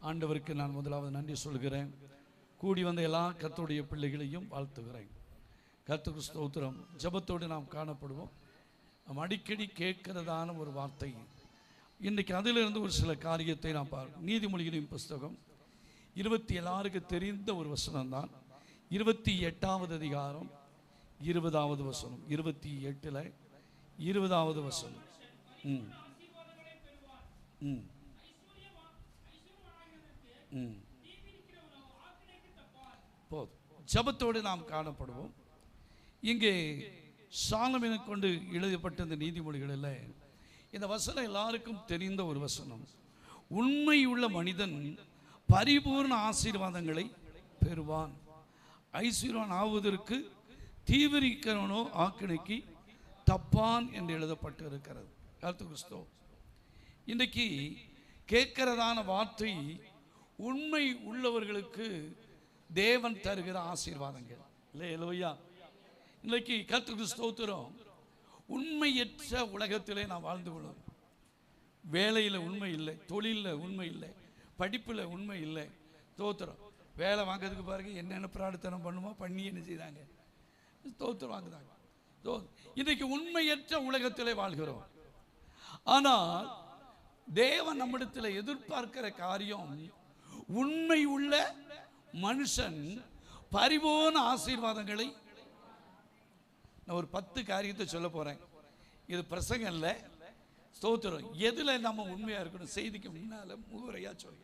ஆண்டவருக்கு நான் முதலாவது நன்றி சொல்கிறேன். கூடி வந்த எல்லா கர்த்தருடைய பிள்ளைகளையும் வாழ்த்துகிறேன். கர்த்தருக்கு ஸ்தோத்திரம். ஜெபத்தோடு நாம் காணப்படுவோம். நாம் அடிக்கடி கேட்கிறதான ஒரு வார்த்தை. இன்றைக்கு அதிலிருந்து ஒரு சில காரியத்தை நாம் பார்ப்போம். நீதிமொழிகளின் புஸ்தகம் 27 தெரிந்த ஒரு வசனம் தான். 28வது அதிகாரம் 20வது வசனம். 28ல் 20வது வசனம். போதும். ஜெபத்தோடு நாம் காணப்படுவோம். இங்கே சாலமோனை கொண்டு எழுதப்பட்ட இந்த நீதிமொழிகளில் இந்த வசனம் எல்லாருக்கும் தெரிந்த ஒரு வசனம். உண்மையுள்ள மனிதன் பரிபூர்ண ஆசீர்வாதங்களை பெறுவான். ஐஸ்வர்யவான் ஆவதற்கு தீவிரிக்கிறவனோ ஆக்கினைக்கு தப்பான் என்று எழுதப்பட்டு இருக்கிறது. கர்த்தருக்கு ஸ்தோத்திரம். இன்றைக்கு கேட்கிறதான வார்த்தை உண்மை உள்ளவர்களுக்கு தேவன் தருகிற ஆசீர்வாதங்கள் இல்லையா? இன்றைக்கு கர்த்தருக்கு ஸ்தோத்திரம். உண்மையற்ற உலகத்திலே நாம் வாழ்ந்து கொள்ளும். வேலையில் உண்மை இல்லை, தொழிலில் உண்மை இல்லை, படிப்பில் உண்மை இல்லை. ஸ்தோத்திரம். வேலை வாங்கிறதுக்கு பாருங்க என்னென்ன பிரார்த்தனை பண்ணுமோ பண்ணி என்ன செய்தாங்க, ஸ்தோத்திரம் வாங்குதாங்க. இன்றைக்கு உண்மையற்ற உலகத்திலே வாழ்கிறோம். ஆனால் தேவன் நம்மிடத்தில் எதிர்பார்க்கிற காரியம், உண்மை உள்ள மனுஷன் பரிபூர்ண ஆசீர்வாதங்களை. நான் ஒரு 10 காரியத்தை சொல்ல போறேன். இது பிரசங்கம் இல்லை, ஸ்தோத்திரம். எதுல நம்ம உண்மையா இருக்கணும்? செய்திக்கு முன்னால முகவரையா சொல்ல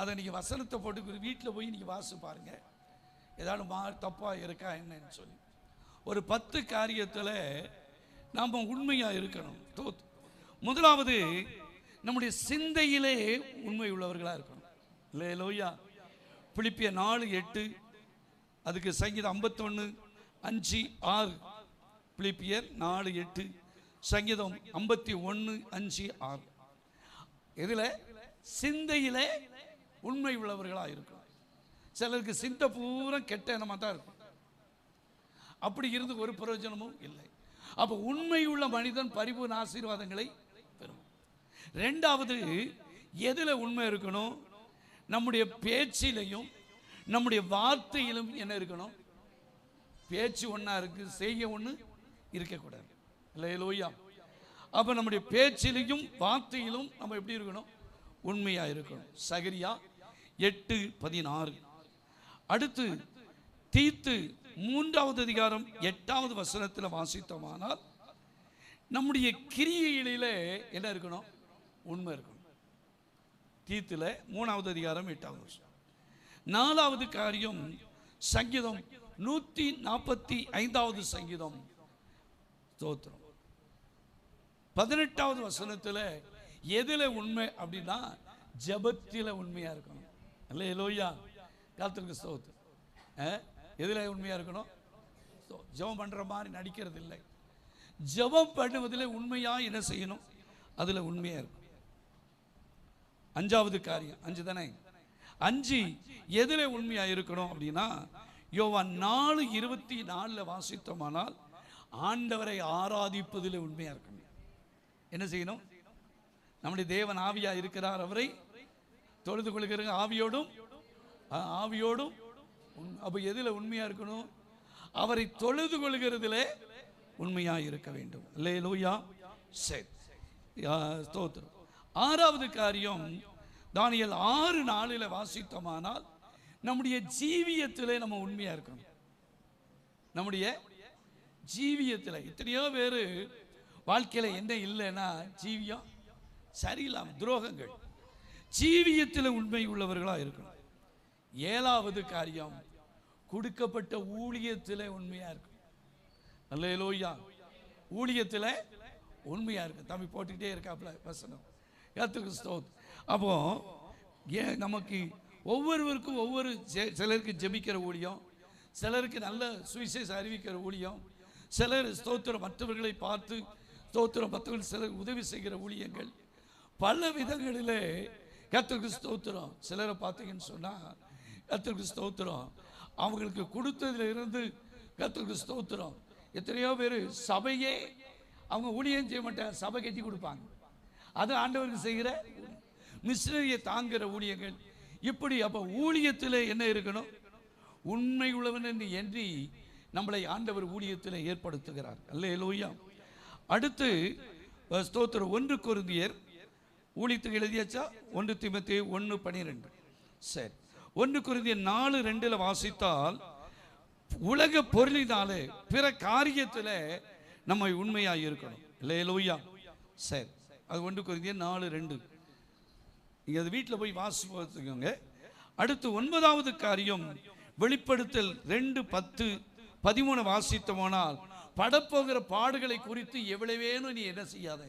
அதை நீங்க வசனத்தை போட்டு வீட்டில் போய் நீங்க வாசி பாருங்க. ஏதாவது தப்பா இருக்கா என்னன்னு சொல்லி ஒரு 10 காரியத்துல நாம உண்மையா இருக்கணும். முதலாவது, நம்முடைய சிந்தையிலே உண்மை உள்ளவர்களா இருக்கணும். இல்லையா? பிலிப்பியர் 4:8, அதுக்கு சங்கீதம் 51:5-6. பிலிப்பியர் 4:8, சங்கீதம் 51:5-6. இதில் சிந்தையிலே உண்மை உள்ளவர்களாக இருக்கும். சிலருக்கு சிந்தை பூரா கெட்ட எண்ணமாக தான் இருக்கும். அப்படி இருந்து ஒரு பிரயோஜனமும் இல்லை. அப்போ உண்மையுள்ள மனிதன் பரிபூர்ண ஆசீர்வாதங்களை பெறும். 2வது, எதில் உண்மை இருக்கணும்? நம்முடைய பேச்சிலையும் நம்முடைய வார்த்தையிலும் என்ன இருக்கணும்? பேச்சு ஒன்றா இருக்கு, செய்ய ஒன்று இருக்கக்கூடாது. இல்லையா? அப்போ நம்முடைய பேச்சிலையும் வார்த்தையிலும் நம்ம எப்படி இருக்கணும்? உண்மையாக இருக்கணும். சகரியா 8:16. அடுத்து தீத்து 3வது அதிகாரம் 8வது வசனத்தில் வாசித்தோமானால், நம்முடைய கிரியைகளிலே என்ன இருக்கணும்? உண்மை இருக்கணும். தீத்துல 3வது அதிகாரம் 8வது வசனம். 4வது காரியம், சங்கீதம் 145வது சங்கீதம், ஸ்தோத்திரம், 18வது வசனத்தில் எதில் உண்மை அப்படின்னா ஜெபத்தில் உண்மையா இருக்கணும். அல்லேலூயா. கர்த்தருக்கு ஸ்தோத்திரம். எதில் உண்மையா இருக்கணும்? ஜெபம் பண்ற மாதிரி நடிக்கிறது இல்லை. ஜெபம் பண்ணுவதில் உண்மையா என்ன செய்யணும்? அதுல உண்மையா இருக்கும். 5வது காரியம், 5 தானே? 5 எதில் உண்மையா இருக்கணும் அப்படின்னா, யோவான் 4:24 வாசித்தோமானால், ஆண்டவரை ஆராதிப்பதில் உண்மையா இருக்கணும். என்ன செய்யணும்? நம்முடைய தேவன் ஆவியா இருக்கிறார், அவரை தொழுது கொள்கிற ஆவியோடும். அப்ப எதுல உண்மையா இருக்கணும்? அவரை தொழுது கொள்கிறதுல உண்மையா இருக்க வேண்டும். அல்லேலூயா. சரி, ஸ்தோத்திரம். 6வது காரியம், தானியேல் 6:4 வாசித்தோமானால், நம்முடைய ஜீவியத்திலே நம்ம உண்மையா இருக்கணும். நம்முடைய ஜீவியத்தில் எத்தனையோ பேர் வாழ்க்கையில என்ன இல்லைன்னா ஜீவியம் சரியில்லாம துரோகங்கள். ஜீவியத்தில் உண்மை உள்ளவர்களா இருக்கணும். 7வது காரியம், கொடுக்கப்பட்ட ஊழியத்தில் உண்மையா இருக்கும். அல்லேலூயா. ஊழியத்தில் உண்மையா இருக்கு. தம்பி போட்டுக்கிட்டே இருக்காப்ல வசனம். கர்த்தருக்கு ஸ்தோத்திரம். அப்போ நமக்கு ஒவ்வொருவருக்கும் ஒவ்வொரு, சிலருக்கு ஜெபிக்கிற ஊழியம், சிலருக்கு நல்ல சுவிசேஷம் அறிவிக்கிற ஊழியம், சிலர் ஸ்தோத்திரம் மற்றவர்களை பார்த்து ஸ்தோத்திரம் மற்றவர்கள் சிலர் உதவி செய்கிற ஊழியங்கள், பல விதங்களிலே கர்த்தருக்கு ஸ்தோத்திரம். சிலரை பார்த்தீங்கன்னு சொன்னால் கர்த்தருக்கு ஸ்தோத்திரம், அவங்களுக்கு கொடுத்ததுல இருந்து கர்த்தருக்கு ஸ்தோத்திரம். எத்தனையோ பேர் சபையே அவங்க ஊழியம் செய்ய மாட்டாங்க, சபை கட்டி கொடுப்பாங்க. அது ஆண்டவருக்கு செய்கிற மிஷினரியை தாங்குகிற ஊழியங்கள் இப்படி. அப்போ ஊழியத்தில் என்ன இருக்கணும்? உண்மை உள்ளவன் என்று எண்ணி நம்மளை ஆண்டவர் ஊழியத்தில் ஏற்படுத்துகிறார். அல்லேலூயா. அடுத்து ஸ்தோத்திரம் 1 கொரிந்தியர் ஊழியத்துக்கு எழுதியாச்சா? 1 தீமோத்தேயு 1:12. சரி, 1 கொரிந்தியர் 4:2 வாசித்தால், உலக பொருளினாலே பிற காரியத்தில் நம்ம உண்மையாக இருக்கணும். அல்லேலூயா. சரி, அது 1 கொரிந்தியர் 4:2. நீங்கள் அது வீட்டில் போய் வாசிப்போங்க. அடுத்து 9வது காரியம் வெளிப்படுத்தல் 2:10-13 வாசித்தோமானால், படப்போகிற பாடுகளை குறித்து எவ்வளவேனும் நீ என்ன செய்யாத,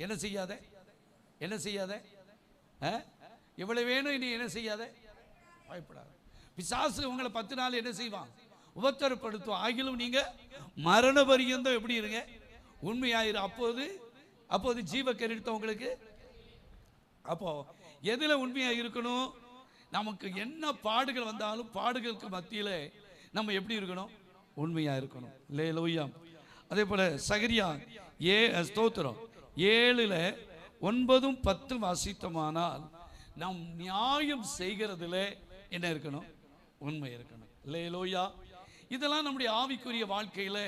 என்ன செய்யாத, என்ன செய்யாத, எவ்வளவேனும் நீ என்ன செய்யாத, பயப்படாத. பிசாசு உங்களை 10 நாள் என்ன செய்வான்? உபத்திரப்படுத்தும். ஆகிலும் நீங்க மரண பரியந்தம் எப்படி இருங்க? உண்மையாயிரு. அப்போது ஜீவ கரிடுத்த உங்களுக்கு. அப்போ எதுல உண்மையா இருக்கணும்? நமக்கு என்ன பாடுகள் வந்தாலும் பாடுகளுக்கு மத்தியில நம்ம எப்படி இருக்கணும்? உண்மையா இருக்கணும். அல்லேலூயா. அதே போல சகரியா ஸ்தோத்திரம் 7:9-10 வாசித்தமானால், நாம் நியாயம் செய்கிறதுல என்ன இருக்கணும்? உண்மை இருக்கணும். அல்லேலூயா. இதெல்லாம் நம்முடைய ஆவிக்குரிய வாழ்க்கையில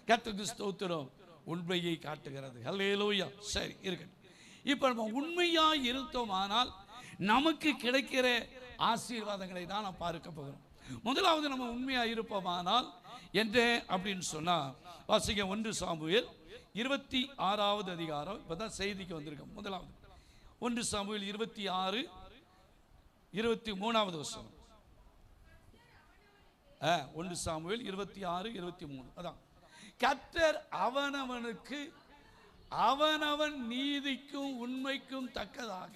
கர்த்தருக்கு ஸ்தோத்திரம் உண்மையை காட்டுகிறது. அல்லேலூயா. சரி, இருக்கட்டும். இப்போ நம்ம உண்மையா இருந்தோமானால் நமக்கு கிடைக்கிற ஆசீர்வாதங்களை தான் நாம் பார்க்க போகிறோம். முதலாவது நம்ம உண்மையா இருப்போமானால் என்ன அப்படின்னு சொன்னா, வாசிக்க 1 சாமுவேல் 26வது அதிகாரம். இப்பதான் செய்திக்கு வந்திருக்கோம். முதலாவது 1 சாமுவேல் 26:23 வசனம். 1 சாமுவேல் 26:23. அதான், கர்த்தர் அவனவனுக்கு அவனவன் நீதிக்கும் உண்மைக்கும் தக்கதாக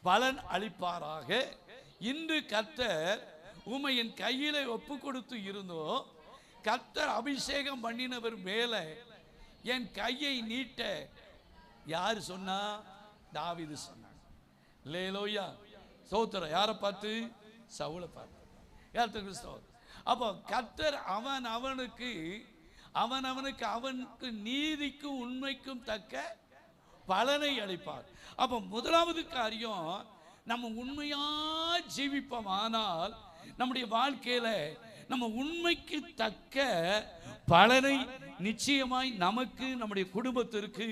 பலன் அளிப்பாராக. இன்று கர்த்தர் உம்மை என் கையில ஒப்பு கொடுத்து இருந்தோ, கர்த்தர் அபிஷேகம் பண்ணினவர் மேல என் கையை நீட்ட யாரு சொன்னா? தாவீது சொன்னாங்க. அல்லேலூயா. ஸ்தோத்திரம். யாரை பார்த்து? சவுலை பார்த்து. அப்போ கர்த்தர் அவனுக்கு அவனுக்கு நீதிக்கும் உண்மைக்கும் தக்க பலனை அளிப்பார். அப்போ முதலாவது காரியம், நம்ம உண்மையா ஜீவிப்போமானால் நம்முடைய வாழ்க்கையில நம்ம உண்மைக்கு தக்க பலனை நிச்சயமாய் நமக்கு, நம்முடைய குடும்பத்திற்கு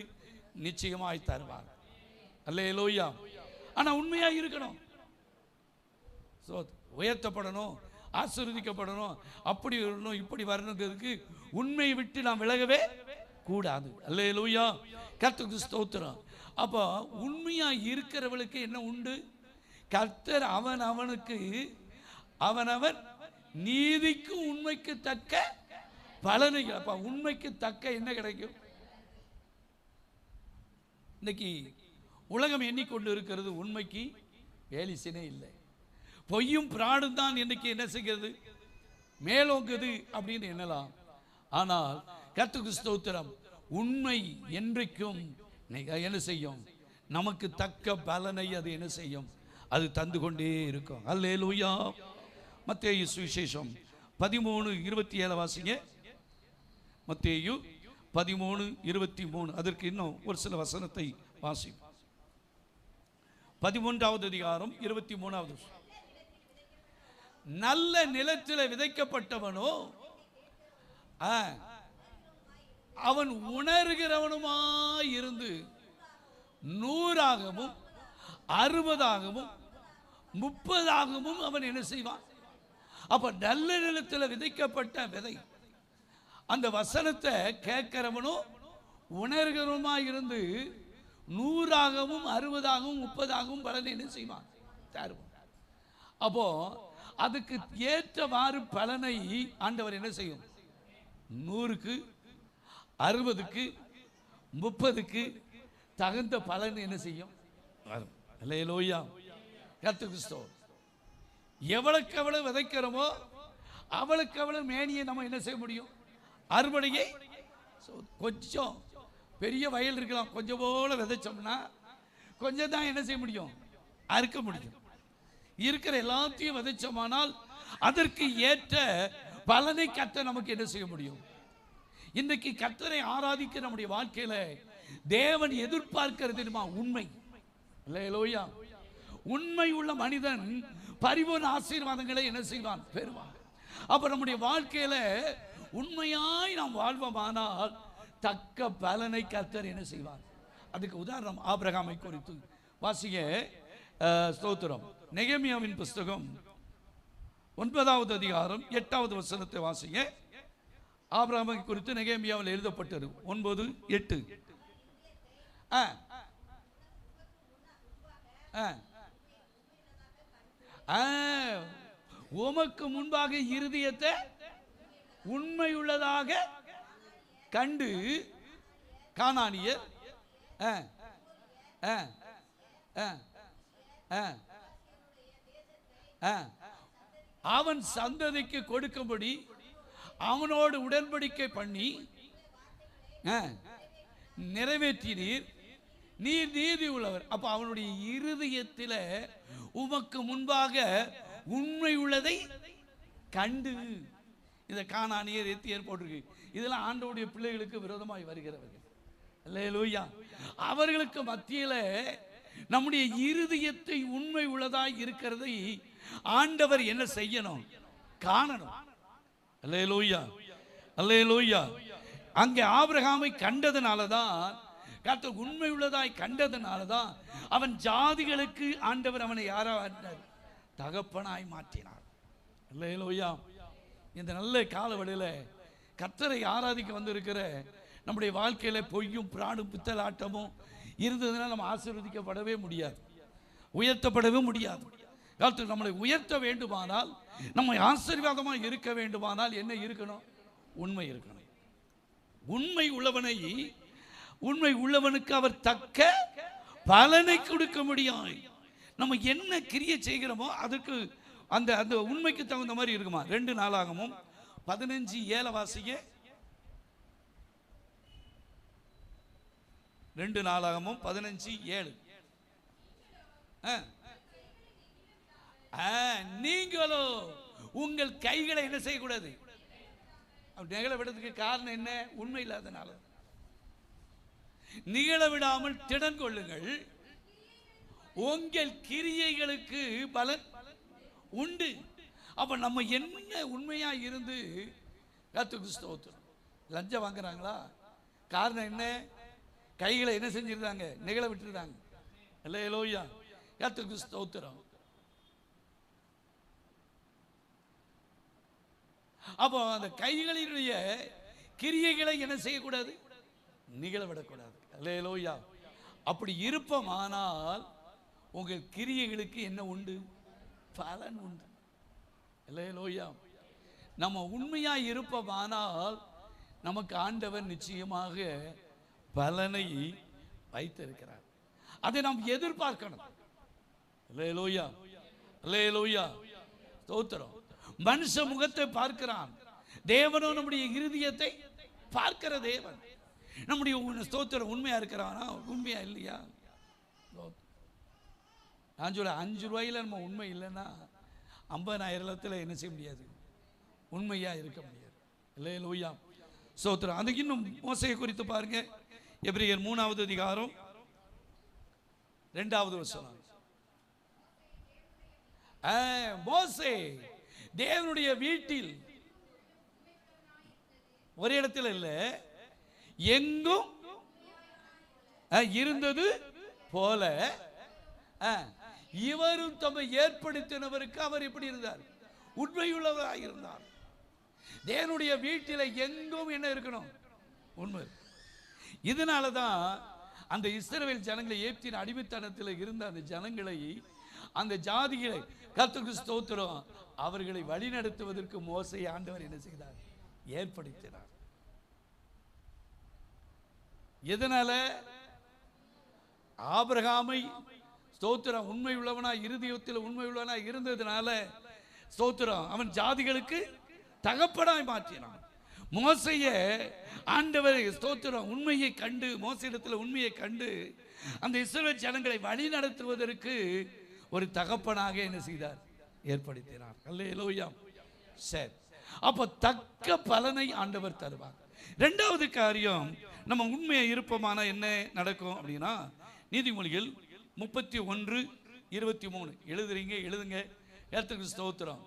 நிச்சயமாய் தருவார். அல்லேலூயா. ஆனா உண்மையா இருக்கணும். உயர்த்தப்படணும், ஆசீர்வதிக்கப்படணும், அப்படி வரணும், இப்படி வரணுங்கிறதுக்கு உண்மையை விட்டு நாம் விலகவே கூடாது. அல்லேலூயா. கர்த்தருக்கு ஸ்தோத்திரம். அப்போ உண்மையா இருக்கிறவளுக்கு என்ன உண்டு? கர்த்தர் அவனுக்கு அவனவன் நீதிக்கு உண்மைக்கு தக்க பலனை. அப்ப உண்மைக்கு தக்க என்ன கிடைக்கும்? இன்னைக்கு உலகம் எண்ணிக்கொண்டு இருக்கிறது உண்மைக்கு வேலிசினே இல்லை. பொய்யும் பிராடும் தான் இன்னைக்கு என்ன செய்கிறது? மேலோங்குது அப்படின்னு எண்ணலாம். ஆனால் கர்த்தருக்கு ஸ்தோத்திரம், உண்மை என்றைக்கும் என்ன செய்யும்? நமக்கு தக்க பலனை அது என்ன செய்யும்? அது தந்து கொண்டே இருக்கும். அல்லேலூயா. மத்தேயு சுவிசேஷம் 13:27 வாசிங்க. மத்தேயு 13:23. அதற்கு இன்னும் ஒரு சில வசனத்தை வாசி. 13வது அதிகாரம் 23வது. நல்ல நிலத்தில் விதைக்கப்பட்டவனோ அவன் உணர்கிறவனுமாய் இருந்து 100ஆகவும் 60ஆகவும் 30ஆகவும் அவன் என்ன செய்வான்? அப்ப நல்ல நிலத்தில் விதைக்கப்பட்ட விதை, அந்த வசனத்தை கேட்கிறவனும் உணர்கிறவனுமாய் இருந்து 100ஆகவும் 60ஆகவும் 30ஆகவும் பலனை என்ன செய்வான்? தருவான். அப்போ அதுக்கு ஏற்றவாறு பலனை ஆண்டவர் என்ன செய்யும்? 100க்கு 60க்கு 30க்கு தகுந்த பலன் என்ன செய்யும்? அல்லேலூயா. கர்த்தருக்கு ஸ்தோத்திரம். எவ்வளவுக்கு எவ்வளவு விதைக்கிறோமோ அவளுக்கு எவ்வளவு மேனியை நம்ம என்ன செய்ய முடியும்? அறுவடையை. கொஞ்சம் பெரிய வயல் இருக்கலாம், கொஞ்சம் போல விதைச்சோம்னா கொஞ்சம் தான் என்ன செய்ய முடியும்? அறுக்க முடியும். இருக்கிற எல்லாத்தையும் விதைச்சோமானால் அதற்கு ஏற்ற பலனை கர்த்தர் நமக்கு என்ன செய்ய முடியும்? இன்றைக்கு கர்த்தரை ஆராதிக்க நம்முடைய வாழ்க்கையில தேவன் எதிர்பார்க்கிறது தெரியுமா? உண்மை. அல்லேலூயா. உண்மை உள்ள மனிதன் பரிபூர்ண ஆசீர்வாதங்களை என்ன செய்வான்? பெறுவான். அப்ப நம்முடைய வாழ்க்கையில உண்மையாய் நாம் வாழ்வோமானால் தக்க பலனை கர்த்தர் என்ன செய்வார்? அதுக்கு உதாரணம் ஆபிரகாமை குறித்து வாசிங்க. ஸ்தோத்திரம். நெகேமியாவின் புஸ்தகம் 9வது அதிகாரம் 8வது வசனத்தை வாசிங்க. ஆபிரகாமை குறித்து நெகேமியாவில் எழுதப்பட்டது 9:8. உமக்கு முன்பாக இருதயத்தை உண்மையுள்ளதாக கண்டு கானானியர் அவன் சந்ததிக்கு கொடுக்கும்படி அவனோடு உடன்படிக்கை பண்ணி நிறைவேற்றினீர். நீர் நீதி உள்ளவர். அப்ப அவனுடைய இருதயத்தில் உமக்கு முன்பாக உண்மை உள்ளதை கண்டு. இந்த கானானியர் எத்தியர் போட்டிருக்கு. இதெல்லாம் ஆண்டவருடைய பிள்ளைகளுக்கு விரோதமாய் வருகிறவர்கள். அல்லேலூயா. அவர்களுக்கு மத்தியில் நம்முடைய இருதயத்தை உண்மை உள்ளதாய் இருக்கிறதை ஆண்டவர் என்ன செய்யணும்? காணணும். அல்லேலூயா, அல்லேலூயா. அங்கே ஆபிரகாமை கண்டதனாலதான், கர்த்தர் உண்மை உள்ளதாய் கண்டதனாலதான் அவன் ஜாதிகளுக்கு ஆண்டவர் அவனை யாராக தகப்பனாய் மாற்றினார். அல்லேலூயா. இந்த நல்ல காலவெளியில் கர்த்தரை ஆராதிக்க வந்திருக்கிற நம்முடைய வாழ்க்கையில பொய்யும் பிராடும் பித்தலாட்டமும் இருந்ததுனால் நம்ம ஆசீர்வதிக்கப்படவே முடியாது, உயர்த்தப்படவே முடியாது. கர்த்தர் நம்மளை உயர்த்த வேண்டுமானால், நம்ம ஆசீர்வாதமாக இருக்க வேண்டுமானால் என்ன இருக்கணும்? உண்மை இருக்கணும். உண்மை உள்ளவனுக்கு அவர் தக்க பலனை கொடுக்க முடியும். நம்ம என்ன கிரியை செய்கிறோமோ அதுக்கு அந்த அந்த உண்மைக்கு தகுந்த மாதிரி இருக்குமா? 2 நாளாகமும் 15:7 வாசிங்க. 2 நாளாகமும் 15:7. நீங்களோ உங்கள் கைகளை என்ன செய்யக்கூடாது? நிகழ விடுறதுக்கு காரணம் என்ன? உண்மை இல்லாதனால. நிகழ விடாமல் திடன் கொள்ளுங்கள், உங்கள் கிரியைகளுக்கு பலன் உண்டு. அப்ப நம்ம என்ன உண்மையா இருந்து கர்த்தருக்கு ஸ்தோத்திரம். லஞ்சம் வாங்குறாங்களா? காரணம் என்ன? கைகளை என்ன செஞ்சிருந்தாங்க? நிகழ விட்டுருந்தாங்க. அல்லேலூயா, கர்த்தருக்கு ஸ்தோத்திரம். அப்போ அந்த கைகளினுடைய கிரியைகளை என்ன செய்யக்கூடாது? நிகழ விடக்கூடாது. அல்லேலூயா. அப்படி இருப்போமானால் உங்கள் கிரியைகளுக்கு என்ன உண்டு? பலன் உண்டு. அல்லேலூயா. நம்ம உண்மையா இருப்போமானால் நமக்கு ஆண்டவர் நிச்சயமாக பலனை வைத்திருக்கிறார். அதை நாம் எதிர்பார்க்கணும். அல்லேலூயா, அல்லேலூயா, ஸ்தோத்திரம். மனுஷ முகத்தை பார்க்கிறான், தேவனோ நம்முடைய இருதயத்தை பார்க்கிற தேவன். நம்முடைய ஸ்தோத்திரம் உண்மையா இருக்கிறானா? உண்மையா இல்லையா? நான் சொல்ல 5 ரூபாயில நம்ம உண்மை இல்லைன்னா 50,000 என்ன செய்ய முடியாது? உண்மையா இருக்க முடியாது. அல்லேலூயா, ஸ்தோத்திரம். அதுக்கு இன்னும் மோசையை குறித்து பாருங்க. எபிரேயர் 3வது அதிகாரம் 2வது வசனம். மோசே தேவனுடைய வீட்டில் ஒரு இடத்தில் இல்லை, எங்கும் இருந்தது போல இவரும் தம்மை ஏற்படுத்தினவருக்கு அவர் எப்படி இருந்தார்? உண்மையுள்ளவராக இருந்தார். தேவனுடைய வீட்டில் எங்கும் என்ன இருக்கணும்? உண்மை. இதனாலதான் அந்த இஸ்ரவேல் ஜனங்களை எகிப்தின் அடிமைத்தனத்தில் இருந்த அந்த ஜனங்களை, அந்த ஜாதிகளை கர்த்தருக்கு ஸ்தோத்திரம், அவர்களை வழிநடத்துவதற்கு மோசே ஆண்டவர் என்ன செய்தார்? ஏற்படுத்தினார். எதனால? ஆபிரகாமை ஸ்தோத்திரம் உண்மை உள்ளவனா, இருதயத்தில் உண்மை உள்ளவனா இருந்ததுனால ஸ்தோத்திரம் அவன் ஜாதிகளுக்கு தகப்பனாய் மாற்றினான். மோசையை ஆண்டவர் ஸ்தோத்திரம் உண்மையை கண்டு, மோசையிடத்தில் உண்மையை கண்டு அந்த இஸ்ரவேல் ஜனங்களை வழி நடத்துவதற்கு ஒரு தகப்பனாக என்ன செய்தார்? ஏற்படுத்தினார். அல்லேலூயா. சரி, அப்ப தக்க பலனை ஆண்டவர் தருவார். 2வது காரியம், நம்ம உண்மையை இருப்போமானா என்ன நடக்கும் அப்படின்னா, நீதிமொழிகள் 31, 23 எழுதுறீங்க, எழுதுங்க. கர்த்தருக்கு ஸ்தோத்திரம்.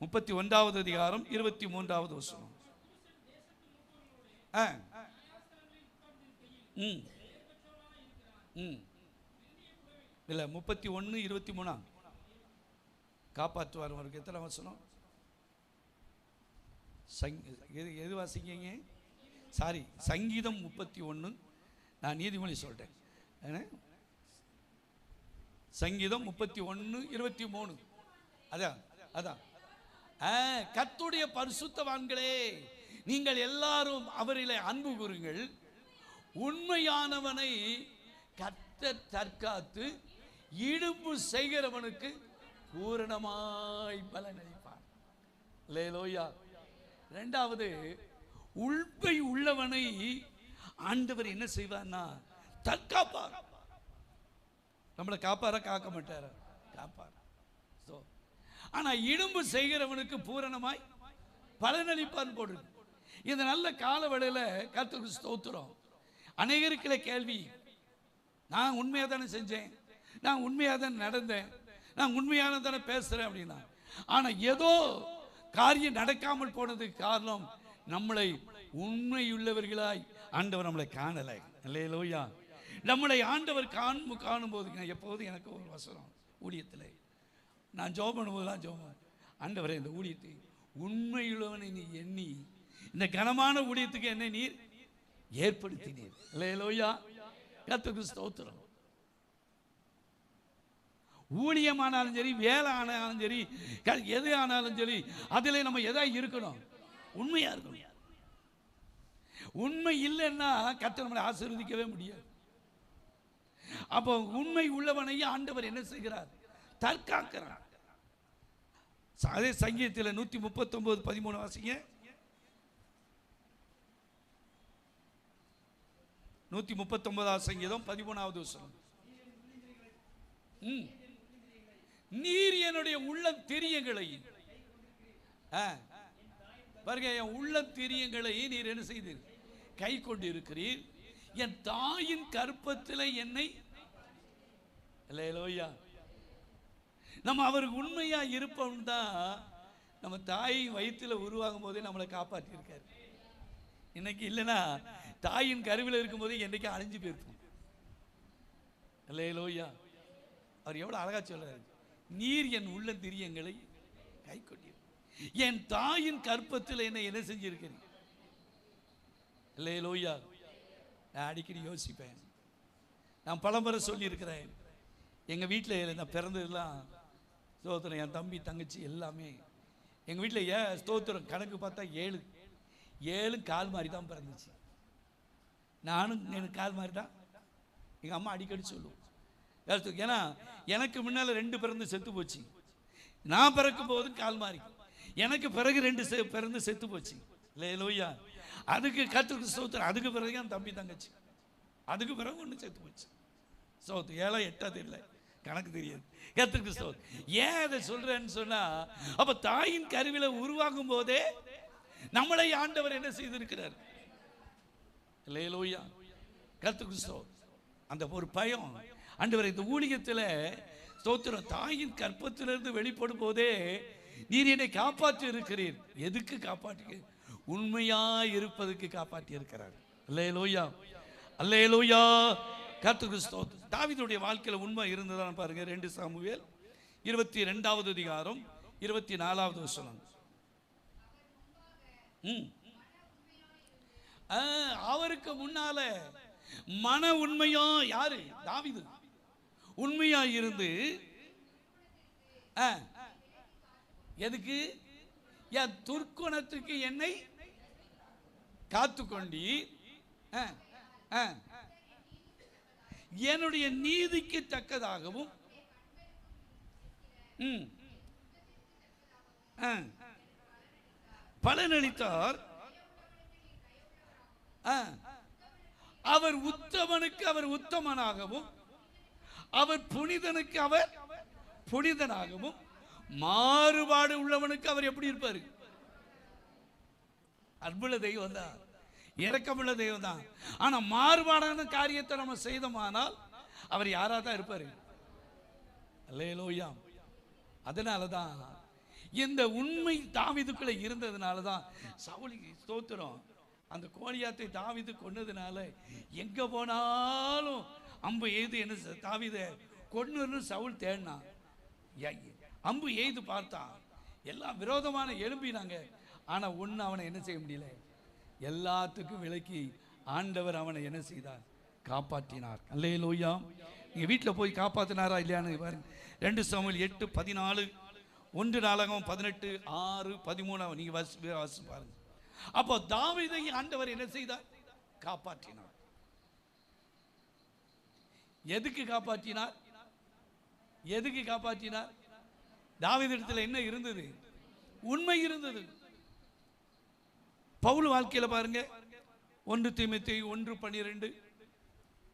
31வது அதிகாரம் 23வது வசனம். இல்ல 31 23 காப்பாற்றுவார். அவருக்கு எத்தனை வசனம்? எது வாசிங்க? சாரி, சங்கீதம் 31. நான் நீதிமொழி சொல்றேன். சங்கீதம் 31 23. அதான் அதான். கர்த்தருடைய பரிசுத்தவான்களே, நீங்கள் எல்லாரும் அவரிலே அன்பு கூறுங்கள். உண்மையானவனை கர்த்தர் தற்காத்து இடும்பு செய்கிறவனுக்கு பூரணமாய் பலனளிப்பார். அல்லேலூயா. இரண்டாவது, உள்பை உள்ளவனை ஆண்டவர் என்ன செய்வார்னா தற்காப்பார். நம்மளை காப்பார காக்க மாட்டார, காப்பார். ஆனா இடும்பு செய்கிறவனுக்கு பூரணமாய் பலனளிப்பான் போடு. இந்த நல்ல காலவெளியில கர்த்தருக்கு ஸ்தோத்திரம். அநேகருக்குள்ள கேள்வி, நான் உண்மையாக தானே செஞ்சேன், நான் உண்மையாக தானே நடந்தேன், நான் உண்மையான தானே பேசுறேன் அப்படின்னா. ஆனா ஏதோ காரியம் நடக்காமல் போனதுக்கு காரணம் நம்மளை உண்மையுள்ளவர்களாய் ஆண்டவர் நம்மளை காணலை. அல்லேலூயா. நம்மளை ஆண்டவர் காணும் போது எப்போதும் எனக்கு ஒரு வசனம் ஊழியத்தில் நான் ஜெபம் பண்ணும்போதுதான் ஜெபம், ஆண்டவரே இந்த ஊழியத்தை உண்மையுள்ளவனை நீ எண்ணி இந்த கனமான ஊழியத்துக்கு என்னை நீர் ஏற்படுத்தினீர். அல்லேலூயா. கர்த்தருக்கு ஸ்தோத்திரம். ஊழியமானாலும் சரி, வேலை ஆனாலும் சரி, எது ஆனாலும் சரி, அதில் நம்ம எதா இருக்கணும், உண்மையா இருக்கணும். உண்மை இல்லைன்னா கர்த்தர் நம்மளை ஆசீர்வதிக்கவே முடியாது. அப்போ உண்மை உள்ளவனையும் ஆண்டவர் என்ன செய்கிறார், தற்காக்கிறார். அதே சங்கீதத்தில் 139:13 வாசிங்க. 139 சங்கீதம் 13வது வசனம். நீர் என்னுடைய உள்ள திரியங்களை பாருங்க, என் உள்ள திரியங்களை நீர் என்ன செய்தீர், கை கொண்டு இருக்கிறீர். என் தாயின் கற்பத்தில் என்னை. அல்லேலூயா. நம்ம அவருக்கு உண்மையா இருப்போம் தான் நம்ம தாய் வயிற்றில் உருவாகும் போதே நம்மளை காப்பாற்றி இருக்காரு. இன்னைக்கு இல்லைன்னா தாயின் கருவில் இருக்கும் போதே என்னைக்கு அழிஞ்சு போயிருப்போம். அல்லேலூயா. அவர் எவ்வளவு அழகா சொல்றாரு, நீர் என் உள்ள திரியங்களை கை கொண்டீர், என் தாயின் கற்பத்தில் என்ன செஞ்சிருக்கிறீர். அல்லேலூயா. நான் அடிக்கடி யோசிப்பேன், நான் பலமுறை சொல்லியிருக்கிறேன், எங்கள் வீட்டில் நான் பிறந்ததெல்லாம் ஸ்தோத்திரம், என் தம்பி தங்கச்சி எல்லாமே எங்கள் வீட்டில் ஸ்தோத்திரம் கணக்கு பார்த்தா 7 கால் மாதிரி தான் பிறந்துச்சு. நானும் எனக்கு கால் மாதிரி தான் எங்கள் அம்மா அடிக்கடி சொல்லுவோம். ஏன்னா எனக்கு முன்னால் 2 பிறந்து செத்து போச்சு, நான் பிறக்கும் போது கால் மாறி, எனக்கு பிறகு 2 பிறந்து செத்து போச்சு. அல்லேலூயா. அதுக்கு கர்த்தருக்கு ஸ்தோத்திரம். அதுக்கு பிறகு என் தம்பி தங்கச்சி, அதுக்கு பிறகு 1 செத்து போச்சு. ஸ்தோத்திரம். 7 8 இல்லை, கணக்கு தெரியாது. கர்த்தருக்கு ஸ்தோத்திரம். ஏன் அதை சொல்றேன்னு சொன்னா, அப்ப தாயின் கருவில உருவாகும் போதே நம்மளை ஆண்டவர் என்ன செய்திருக்கிறார். அல்லேலூயா. கர்த்தருக்கு ஸ்தோத்திரம். அந்த ஒரு பயம் ஆண்டவர் இந்த ஊழியத்தில் ஸ்தோத்திரம், தாயின் கற்பத்திலிருந்து வெளிப்படும் போதே நீர் என்னை காப்பாற்றி இருக்கிறீர். எதுக்கு காப்பாற்றி? உண்மையா இருப்பதுக்கு காப்பாற்றி இருக்கிறார். அல்லேலூயா. அல்லேலூயா. கர்த்தருக்கு ஸ்தோத்திரம். தாவீதுடைய வாழ்க்கையில் உண்மை இருந்ததான் பாருங்க. 2 சாமுவேல் 22வது அதிகாரம் 24வது வசனம். அவருக்கு முன்னால மன உண்மையா யாரு? தாவீது உண்மையா இருந்து எதுக்கு? என் துர்க்குணத்துக்கு என்னை காத்துக்கொண்டி என்னுடைய நீதிக்கு தக்கதாகவும் பலனளித்தார். அவர் உத்தமனுக்கு அவர் உத்தமனாகவும், அவர் புனிதனுக்கு அவர் புனிதனாகவும், மாறுபாடு உள்ளவனுக்கு அவர் எப்படி இருப்பாரு? அன்புள்ள தெய்வம் தான், இரக்கமுள்ள தெய்வம் தான். ஆனா மாறுபாடான காரியத்தை நம்ம செய்தோமானால் அவர் யாரா தான் இருப்பாரு? அல்லேலூயா. அதனால தான் இந்த உண்மை தாவீதுக்குள்ள இருந்ததுனால தான் சவுலுக்கு ஸ்தோத்திரம். அந்த கோலியாத்தை தாவீது கொன்னதுனால எங்க போனாலும் அம்பு எய்து என்ன தாவீதை கொன்னுன்னு சவுல் தேடினான். அம்பு எய்து பார்த்தான், எல்லாம் விரோதமான எழும்பினாங்க. ஆனா ஒண்ணு அவனை என்ன செய்ய முடியல, எல்லாத்துக்கும் விலக்கி ஆண்டவர் அவனை என்ன செய்தார், காப்பாற்றினார். அல்லேலூயா. நீங்க வீட்டில் போய் காப்பாற்றினாரா இல்லையான்னு பாருங்க. 2 சாமுவேல் 8:14, 1 நாளாகமம் 18:6-13 நீங்க வாசி பாருங்க. அப்போ தாவீதை ஆண்டவர் என்ன செய்தார், காப்பாற்றினார். எதுக்கு காப்பாற்றினார்? எதுக்கு காப்பாற்றினார்? தாவீதிடத்தில் என்ன இருந்தது? உண்மை இருந்தது. பவுல் வாழ்க்கையில பாருங்க, 1 தீமோத்தேயு 1:12.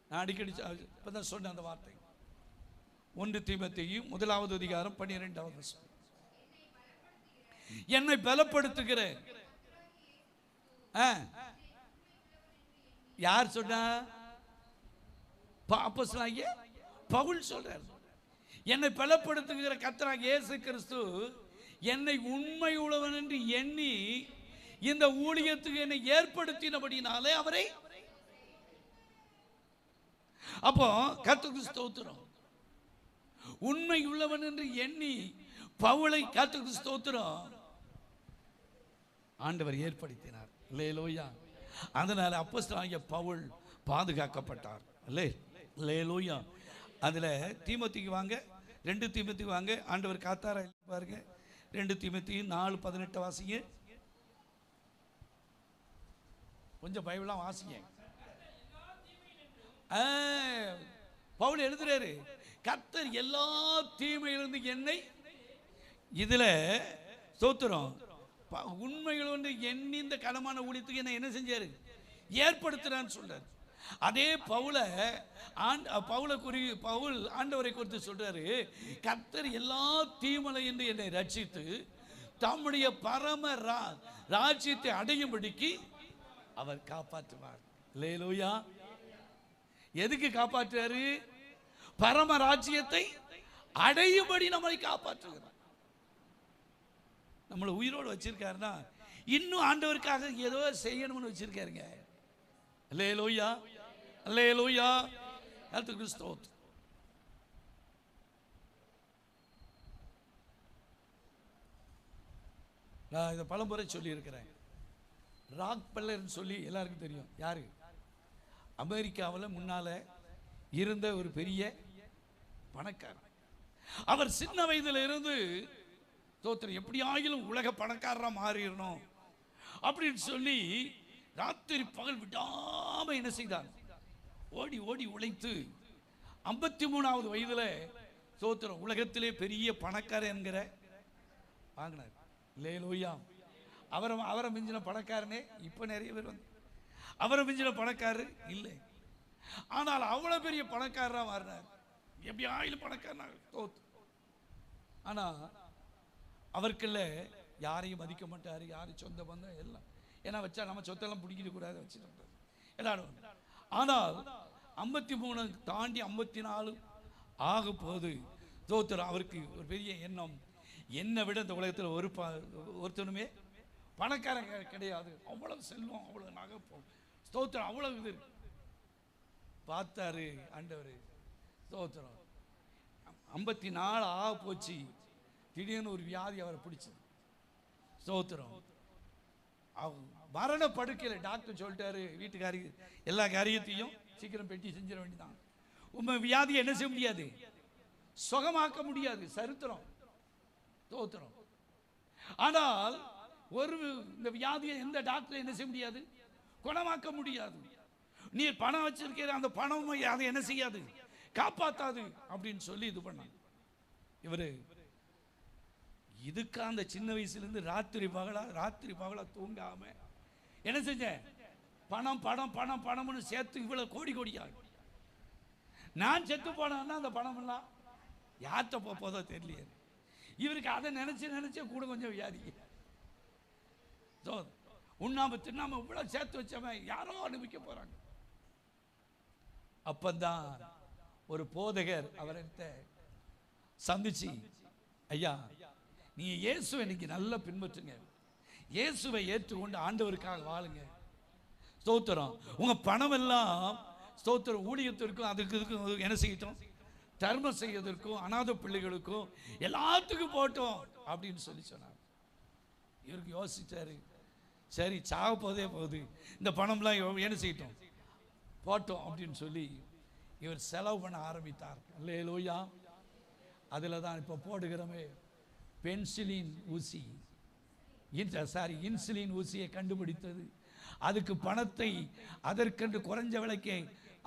நான் அடிக்கடி இப்பதான் சொன்ன அந்த வார்த்தை. 1 தீமோத்தேயு 1வது அதிகாரம் 12வது வசனம். என்னை பலப்படுத்துகிற யார் சொன்னா? அப்போஸ்தலனாகிய பவுல் சொல்றார். என்னை பலப்படுத்துகிற கர்த்தராகிய இயேசு கிறிஸ்து என்னை உண்மை உள்ளவன் என்று எண்ணி இந்த ஊழியத்துக்கு என்னை ஏற்படுத்தினபடினாலே அவரை. அப்போ கர்த்தருக்கு ஸ்தோத்திரம். உண்மை உள்ளவன் என்று எண்ணி பவுலை கர்த்தருக்கு ஸ்தோத்திரம் ஆண்டவர் ஏற்படுத்தினார். அல்லேலூயா. அதனால அப்போஸ்தலனாகிய பவுல் பாதுகாக்கப்பட்டார். அல்லேலூயா. அதுல தீமோத்தேயுக்கு வாங்க, 2 தீமோத்தேயுக்கு வாங்க. ஆண்டவர் காத்தாரா பாருங்க. 2 தீமோத்தேயு 4:18 வாசிங்க. கொஞ்சம் பைபிளாம் வாசிங்க. பவுல் எழுதுறாரு, கர்த்தர் எல்லா தீமையிலிருந்து என்னை இதுல ஸ்தோத்திரம் உண்மைகள் வந்து எண்ணி இந்த கடமான ஊழியத்துக்கு என்ன செஞ்சாரு, ஏற்படுத்துறான்னு சொல்றாரு. அதே பவுல் ஆண்டவரை குறித்து சொல்றாரு, கர்த்தர் எல்லா தீமலை என்று என்னை ரட்சித்து தம்முடைய பரம ராஜ்யத்தை அடையும்படிக்கு அவர் காப்பாற்றுவார். அல்லேலூயா. எதுக்கு காப்பாற்றுறாரு? பரம ராஜ்யத்தை அடையும்படி நம்மளை காப்பாற்றுகிறார். நம்மளை உயிரோடு வச்சிருக்காருன்னா இன்னும் ஆண்டவருக்காக ஏதோ செய்யணும்னு வச்சிருக்காருங்க. அல்லேலூயா. அல்லேலூயா. கர்த்தருக்கு ஸ்தோத்திரம். நான் இதை பலமுறை சொல்லி இருக்கிறேன். ராக் பெல்லர்னு சொல்லி எல்லாருக்கும் தெரியும். யாரு? அமெரிக்காவில் முன்னால இருந்த ஒரு பெரிய பணக்காரர். அவர் சின்ன வயதுல இருந்து தோத்திரம் எப்படியாயிலும் உலக பணக்காரராக மாறிடணும் அப்படின்னு சொல்லி ராத்திரி பகல் விடாம என்ன செய்தார், ஓடி ஓடி உழைத்து 53வது வயதுல தோத்திரம் உலகத்திலே பெரிய பணக்காரர் என்கிற வாங்கினார். அல்லேலூயா. அவரை மிஞ்சின பணக்காரனே இப்ப நிறைய பேர் வந்து அவரை மிஞ்சின பணக்காரர் இல்லை. ஆனால் அவ்வளவு பெரிய பணக்காரராக மாறினார். எப்படி ஆயிலும் பணக்காரனாக தோத்து. ஆனா அவருக்குள்ள யாரையும் மதிக்க மாட்டாரு, யாரும் சொந்த பந்தம் எல்லாம் ஏன்னா வச்சா நம்ம சொத்தெல்லாம் பிடிக்கிட்டு கூடாது வச்சுட்டு எல்லாரும். ஆனால் 53 தாண்டி 54 ஆக போது தோத்திரம் அவருக்கு ஒரு பெரிய எண்ணம், என்னை விட இந்த உலகத்தில் ஒருத்தனுமே பணக்காரன் கிடையாது, அவ்வளவு செல்வம், அவ்வளவு நகை ஸ்தோத்திரம், அவ்வளவு இது பார்த்தாரு ஆண்டவர். ஸ்தோத்திரம் 54 ஆக போச்சு. திடீர்னு ஒரு வியாதி அவரை பிடிச்சது. ஸ்தோத்திரம் மரண படுக்கையில் டாக்டர் சொல்லிட்டாரு, வீட்டுக்காரி எல்லா காரியத்தையும் சீக்கிரம் பெட்டி செஞ்சிட வேண்டியதான், உண்மை வியாதியை என்ன செய்ய முடியாது, சுகமாக்க முடியாது. சரித்திரம். ஸ்தோத்திரம். ஆனால் ஒரு இந்த வியாதியை எந்த டாக்டர் என்ன செய்ய முடியாது, குணமாக்க முடியாது. நீ பணம் வச்சிருக்கிற அந்த பணம் அதை என்ன செய்யாது, காப்பாத்தாது அப்படின்னு சொல்லி இது பண்ணாங்க. இவரு இதுக்கு அந்த சின்ன வயசுல இருந்து ராத்திரி பகலா தூங்காம என்ன செஞ்ச, பணம் பணம் பணம் பணம்னு சேர்த்து இவ்வளவு கோடி கோடியா. நான் செத்து போனேன்னா அந்த பணம் எல்லாம் யார்கிட்ட போதோ தெரியலையே. இவருக்கு அதை நினைச்சே கூட கொஞ்சம் வியாதி. உண்ணாம தின்னாம இவ்வளவு சேர்த்து வச்சவன் யாரோ அனுபவிக்க போறாங்க. அப்பந்தான் ஒரு போதகர் அவர்கிட்ட சந்திச்சு, ஐயா நீங்க இயேசுவை இன்னைக்கு நல்லா பின்பற்றுங்க, இயேசுவை ஏற்றுக்கொண்டு ஆண்டவருக்காக வாழுங்க. ஸ்தோத்திரம். உங்க பணம் எல்லாம் ஸ்தோத்திரம் ஊழியத்திற்கும் அதுக்கு இதுக்கும் என்ன செய்யட்டும், தர்மம் செய்வதற்கும் அநாத பிள்ளைகளுக்கும் எல்லாத்துக்கும் போட்டோம் அப்படின்னு சொல்லி சொன்னார். இவருக்கு யோசிச்சாரு, சரி சாக போதே போகுது, இந்த பணம்லாம் என்ன செய்யட்டும் போட்டோம் அப்படின்னு சொல்லி இவர் செலவு பண்ண ஆரம்பித்தார். அல்லேலூயா. அதில் தான் இப்போ போடுகிறோமே பென்சிலின் ஊசி, இன்சுலின் ஊசியை கண்டுபிடித்தது. அதுக்கு பணத்தை அதற்கென்று குறைஞ்ச விலைக்கே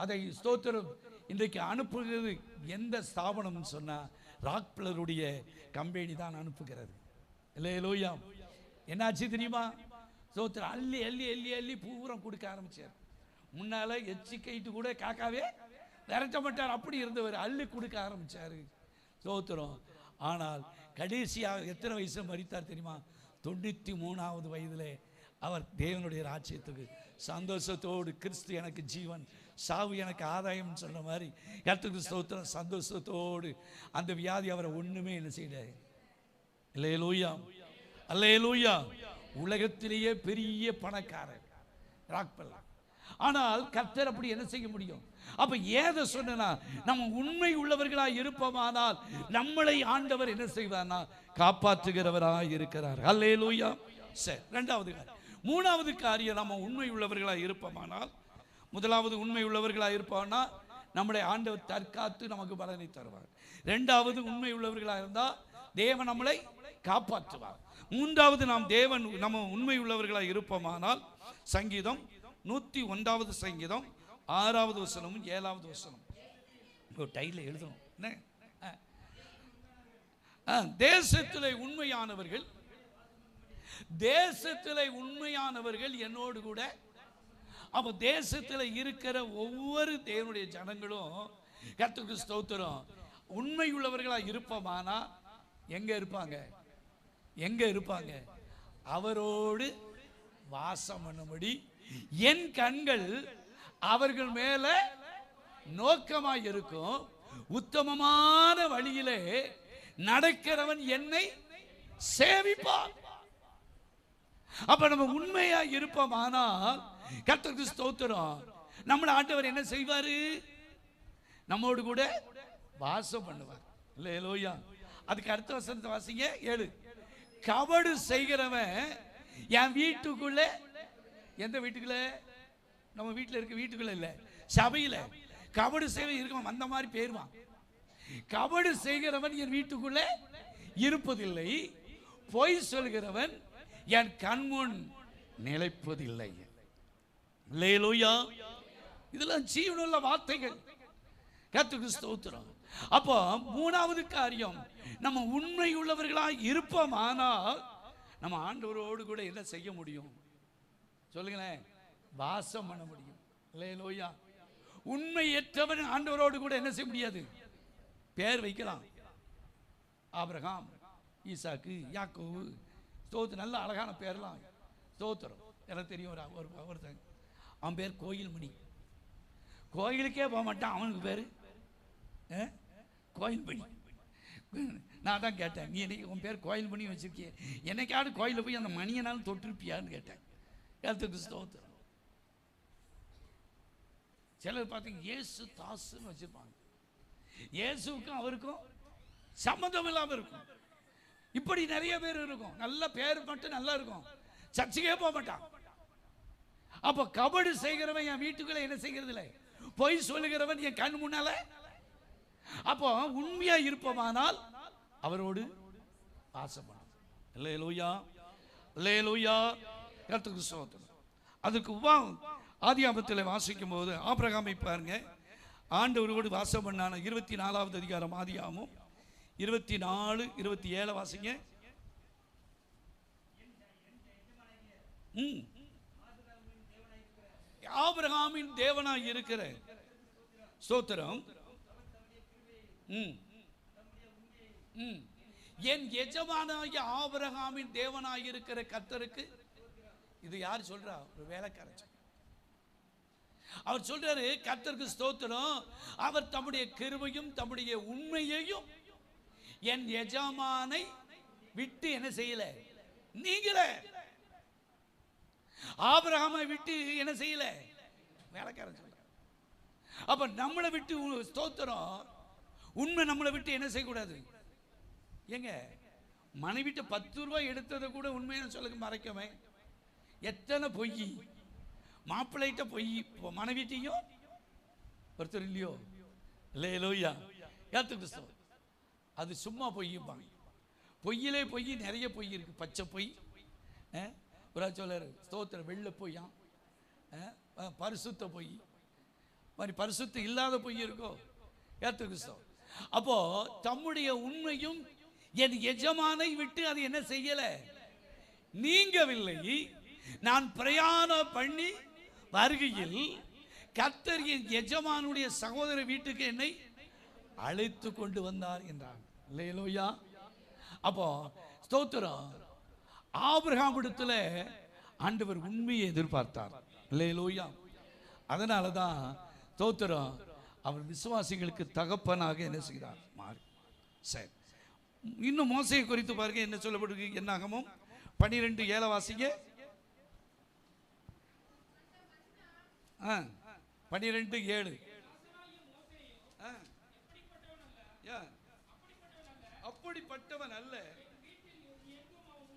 அதை ஸ்தோத்திரம் இன்றைக்கு அனுப்புகிறது எந்த ஸ்தாபனம்னு சொன்னால் ராக்பிளருடைய கம்பெனி தான் அனுப்புகிறது. அல்லேலூயா. என்னாச்சு தெரியுமா? ஸ்தோத்திரம் அள்ளி அள்ளி அள்ளி அள்ளி பூரம் கொடுக்க ஆரம்பிச்சார். முன்னால எச்சிக்கைட்டு கூட காக்காவே விரட்ட மாட்டார், அப்படி இருந்தவர் அள்ளி கொடுக்க ஆரம்பிச்சாரு. ஸ்தோத்திரம். ஆனால் கடைசியாக எத்தனை வயசு மரித்தார் தெரியுமா? 93வது வயதிலே அவர் தேவனுடைய ராஜ்யத்துக்கு சந்தோஷத்தோடு, கிறிஸ்து எனக்கு ஜீவன் சாவு எனக்கு ஆதாயம் சொன்ன மாதிரி கர்த்தருக்கு ஸ்தோத்திரம், சந்தோஷத்தோடு அந்த வியாதி அவரை ஒண்ணுமே என்ன செய்யல. அல்லேலூயா, அல்லேலூயா. உலகத்திலேயே பெரிய பணக்காரர் ராக்பெல்லா. ஆனால் கர்த்தர் அப்படி என்ன செய்ய முடியும்? அப்ப ஏதை சொன்னா, நம்ம உண்மை உள்ளவர்களா இருப்போமானால் நம்மளை ஆண்டவர் என்ன செய்வார்னா காப்பாற்றுகிறவராய் இருக்கிறார். அல்லேலூயா. சரி, இரண்டாவது காரியம். மூணாவது காரியம், நம்ம உண்மை உள்ளவர்களா இருப்போமானால், முதலாவது உண்மை உள்ளவர்களா இருப்போம்னா நம்மளை ஆண்டவர் தற்காத்து நமக்கு பலனை தருவார். இரண்டாவது உண்மை உள்ளவர்களா இருந்தா தேவன் நம்மளை காப்பாற்றுவார். மூன்றாவது நம்ம உண்மை உள்ளவர்களா இருப்போமானால் சங்கீதம் 101வது சங்கீதம் 6வது வசனமும் 7வது வசனம் டைல எழுதணும். தேசத்திலே உண்மையானவர்கள், தேசத்திலே உண்மையானவர்கள் என்னோடு கூட. அப்ப தேசத்தில் இருக்கிற ஒவ்வொரு தேவனுடைய ஜனங்களும் கர்த்தருக்கு ஸ்தோத்திரம் உண்மை உள்ளவர்களா இருப்போமானா எங்க இருப்பாங்க? எங்க இருப்பாங்க? அவரோடு வாசம் பண்ணும்படி என் கண்கள் அவர்கள் மேல நோக்கமாய் இருக்கும். உத்தமமான வழியிலே நடக்கிறவன் என்னை சேவிப்பான். அப்ப நம்ம உண்மையா இருப்போமானால் கர்த்தருக்கு ஸ்தோத்திரம் நம்மள ஆண்டவர் என்ன செய்வாரு? நம்மோடு கூட வாசம் பண்ணுவார். அல்லேலூயா. அதுக்கு அடுத்த வசனத்தை வாசிங்க 7. கபடு செய்கிறவன் என் வீட்டுக்குள்ள, எந்த வீட்டுக்குள்ள? நம்ம வீட்டில் இருக்க வீட்டுக்குள்ள இல்ல, சபையில கபடு செய்வன் இருக்கான், அந்த மாதிரி பேருவான். கபடு செய்கிறவன் என் வீட்டுக்குள்ள இருப்பதில்லை, பொய் சொல்கிறவன் என் கண்முன் நிலைப்பதில்லை. அல்லேலூயா. இதெல்லாம் ஜீவனுள்ள வார்த்தைகள். கர்த்தருக்கு ஸ்தோத்திரம். அப்போ மூணாவது காரியம், நம்ம உண்மை உள்ளவர்களாக இருப்போமானால் நம்ம ஆண்டவரோடு கூட என்ன செய்ய முடியும்? சொல்லுங்களேன். வாசம் பண்ண முடியும். அல்லேலூயா. உண்மையற்றவன் ஆண்டவரோடு கூட என்ன செய்ய முடியாது? பேர் வைக்கலாம். ஆபிரகாம், ஈசாக்கு, யாக்கோபு, ஸ்தோத்திரம், நல்ல அழகான பேர்லாம். ஸ்தோத்திரம். எனக்கு தெரியும் ஒருத்தன், அவன் பேர் கோயில்மணி. கோயிலுக்கே போக மாட்டான், அவனுக்கு பேர் கோயில்மணி. நான் தான் கேட்டேன், நீ என்னைக்கு உன் பேர் கோயில்மணி வச்சிருக்கிய, என்னைக்காவது கோயிலில் போய் அந்த மணியனாலும் தொட்டிருப்பியான்னு கேட்டேன். கர்த்தருக்கு ஸ்தோத்திரம். சிலர் பார்த்தீங்க இயேசு தாசுன்னு வச்சிருப்பாங்க. இயேசுக்கும் அவருக்கும் சம்மந்தம் இல்லாமல் இருக்கும். இப்படி நிறைய பேர் இருக்கும். நல்ல பேர் மட்டும் நல்லா இருக்கும், சர்ச்சுக்கே போக மாட்டான். அப்ப கபடு செய்கிறவன் என் வீட்டுக்குள்ள என்ன செய்கிறது இல்லை, பொய் சொல்லுகிறவன் என் கண் முன்னால. அப்போ உண்மையா இருப்போமானால் அவரோடு வாசம் பண்ணும். அல்லேலூயா, அல்லேலூயா. கர்த்தருக்கு ஸ்தோத்திரம். அதுக்கு ஆதியாகமத்தில் வாசிக்கும் போது ஆபிரகாமை பாருங்க, ஆண்டவரோடு வாசம் பண்ணான 24வது அதிகாரம் ஆதியாகமம் 24, 27 வாசிங்க. ஆபிரகாமின் தேவனாய் இருக்கிற ஸ்தோத்திரம், என் எஜமானாகிய ஆபிரகாமின் தேவனாய் இருக்கிற கர்த்தருக்கு. இது யார் சொல்றா? ஒரு வேலைக்காரன். அவர் சொல்றாரு கர்த்தருக்கு ஸ்தோத்திரம், அவர் தம்முடைய கிருபையும் தம்முடைய உண்மையையும் என் எஜமானை விட்டு என்ன செய்யல நீங்கள. ஆபிரகாமை விட்டு என்ன செய்யல வேலைக்காரன் சொல்ல. அப்ப நம்மளை விட்டு ஸ்தோத்திரம் உண்மை நம்மளை விட்டு என்ன செய்யக்கூடாது. ஏங்க மனைவிட்ட 10 ரூபாய் எடுத்ததை கூட உண்மையான சொல்ல மறைக்கவே எத்தனை பொய். மாப்பிள்ளைகிட்ட பொய், மனைவிட்டையும் ஒருத்தர் இல்லையோ இல்லையா ஏத்து கிறிஸ்தவ. அது சும்மா பொய்யுப்பாங்க. பொய்யிலே பொய் நிறைய பொய் இருக்கு. பச்சை பொய், ஒரு சொல்ல ஸ்தோத்திர வெள்ளை பொய்யா, பரிசுத்த பொய், மாதிரி பரிசுத்த இல்லாத பொய் இருக்கோ ஏத்து கிறிஸ்தவ. அப்போ தம்முடைய உண்மையும் என் எஜமானை விட்டு அது என்ன செய்யல நீங்கவில்லை. நான் பிரயாணம் பண்ணி வருகையில் கர்த்தர் என் எஜமானுடைய சகோதர வீட்டுக்கு என்னை அழைத்து கொண்டு வந்தார் என்றார். அல்லேலூயா. அப்போ ஸ்தோத்திரம் ஆபிரகாம் இடத்துல ஆண்டவர் உண்மையை எதிர்பார்த்தார். அல்லேலூயா. அதனால தான் ஸ்தோத்திரம் அவர் விசுவாசிகளுக்கு தகப்பனாக என்ன செய்கிறார் மாறி. சரி, இன்னும் மோசையை குறித்து பாருங்க என்ன சொல்லப்படுது. என்னாகமும் 12:7 வாசிங்க. 12:7 அப்படிப்பட்டவன் அல்ல,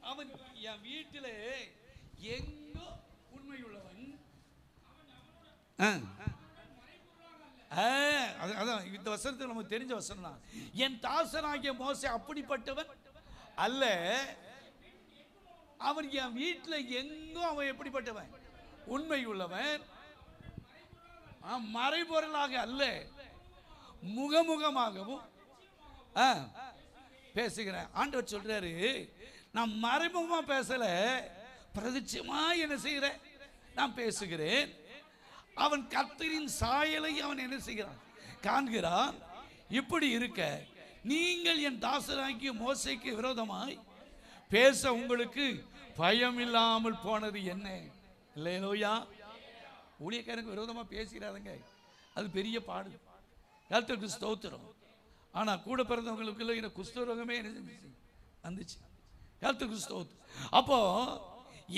அவன் என் வீட்டிலே எங்கோ உண்மையுள்ளவன். அதான் இந்த வசனத்துக்கு நமக்கு தெரிஞ்ச வசனம் தான். என் தாசனாகிய மோசே அப்படிப்பட்டவன் அல்ல, அவன் என் வீட்டில் எங்கும் அவன் எப்படிப்பட்டவன் உண்மை உள்ளவன், மறைபொருளாக அல்ல முகமுகமாகவும் பேசுகிறேன். ஆண்டவர் சொல்றாரு, நான் மறைமுகமா பேசல, பிரதிச்சயமா என்ன செய்கிறேன் நான் பேசுகிறேன். அவன் கர்த்தரின் சாயலை அவன் என்ன செய்கிறான் காண்கிறான். இப்படி இருக்க நீங்கள் என் தாசராகிய மோசேக்கு விரோதமாய் பேச உங்களுக்கு பயம் இல்லாமல் போனது என்ன? இல்லையா? ஊழியக்காரனுக்கு விரோதமா பேசுகிறாருங்க, அது பெரிய பாடு. கர்த்தருக்கு ஸ்தோத்திரம். ஆனா கூட பிறந்தவங்களுக்கு இந்த குஷ்டரோகமே என்ன செஞ்சிச்சு வந்துச்சு. கர்த்தருக்கு ஸ்தோத்திரம். அப்போ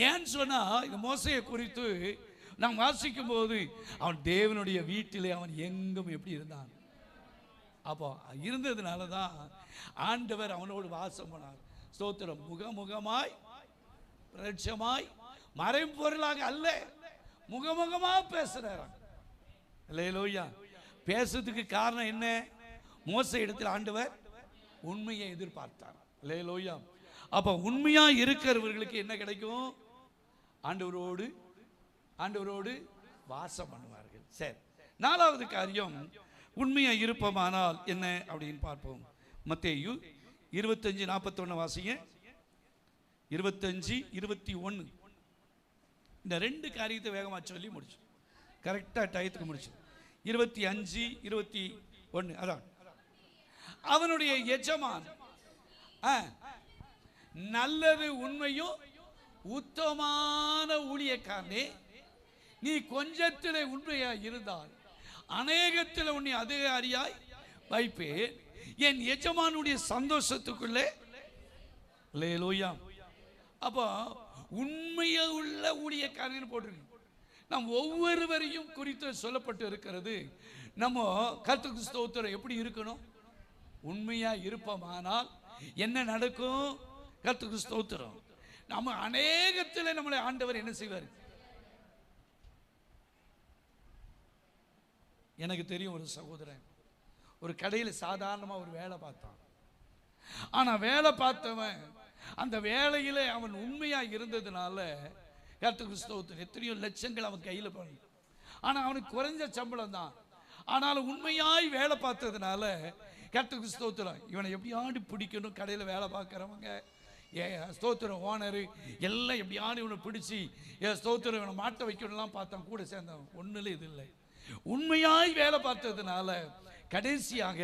ஏன்னு சொன்னா இந்த மோசையை குறித்து நாம் வாசிக்கும் போது அவன் தேவனுடைய வீட்டிலே அவன் எங்கும் எப்படி இருந்தான். அப்போ இருந்ததுனால தான் ஆண்டவர் அவனோடு வாசம் பண்ணார். ஸ்தோத்திரம். முகமுகமாய் பிரட்சமாய் மறைபொருளாக அல்ல, முகமுகமா பேசுறாராம். அல்லேலூயா. பேசுறதுக்கு காரணம் என்ன? மோசே இடத்தில் ஆண்டவர் உண்மையை எதிர்பார்த்தார். அல்லேலூயா. அப்ப உண்மையா இருக்கிறவர்களுக்கு என்ன கிடைக்கும்? ஆண்டவரோடு வாசம் பண்ணுவார்கள். சரி, 4வது காரியம் உண்மையா இருப்போமானால் என்ன அப்படின்னு பார்ப்போம். மத்தேயு 25:41 வாசிங்க. 25:21 இந்த 2 காரியத்தை வேகமா சொல்லி முடிச்சு, கரெக்டா டயத்துக்கு முடிச்சு. 25:21 அதான் அவனுடைய எஜமான் நல்லது உண்மையும் உத்தமான ஊழியக்காரனே, நீ கொஞ்சத்திலே உண்மையா இருந்தால் அநேகத்தில் உன்னை அதிகாரியாய் வைப்பேன், என் எஜமானுடைய சந்தோஷத்துக்குள்ளே. அல்லேலூயா. அப்போ உண்மையா உள்ள ஊழியக்காரன் போட்டிருக்கு. நம் ஒவ்வொருவரையும் குறித்து சொல்லப்பட்டு இருக்கிறது. நம்ம கர்த்தருக்கு ஸ்தோத்திரம் எப்படி இருக்கணும்? உண்மையா இருப்போமானால் என்ன நடக்கும்? கர்த்தருக்கு ஸ்தோத்திரம். நம்ம அநேகத்தில் நம்மளை ஆண்டவர் என்ன செய்வார்? எனக்கு தெரியும் ஒரு சகோதரன் ஒரு கடையில் சாதாரணமாக ஒரு வேலை பார்த்தான். ஆனால் வேலை பார்த்தவன் அந்த வேலையில் அவன் உண்மையாக இருந்ததுனால கர்த்தருக்கு ஸ்தோத்திரம் எத்தனையோ லட்சங்கள் அவன் கையில் பண்ணி. ஆனால் அவனுக்கு குறைஞ்ச சம்பளம் தான். ஆனாலும் உண்மையாய் வேலை பார்த்ததுனால கர்த்தருக்கு ஸ்தோத்திரம் இவனை எப்படியாடி பிடிக்கணும். கடையில் வேலை பார்க்குறவங்க ஸ்தோத்திரம் ஓனரு எல்லாம் எப்படியாடி இவனை பிடிச்சி ஸ்தோத்திரம் இவனை மாட்ட வைக்கணும்லாம் பார்த்தான். கூட சேர்ந்தவன் ஒன்றுல இது இல்லை. உண்மையாய் வேலை பார்த்ததுனால கடைசியாக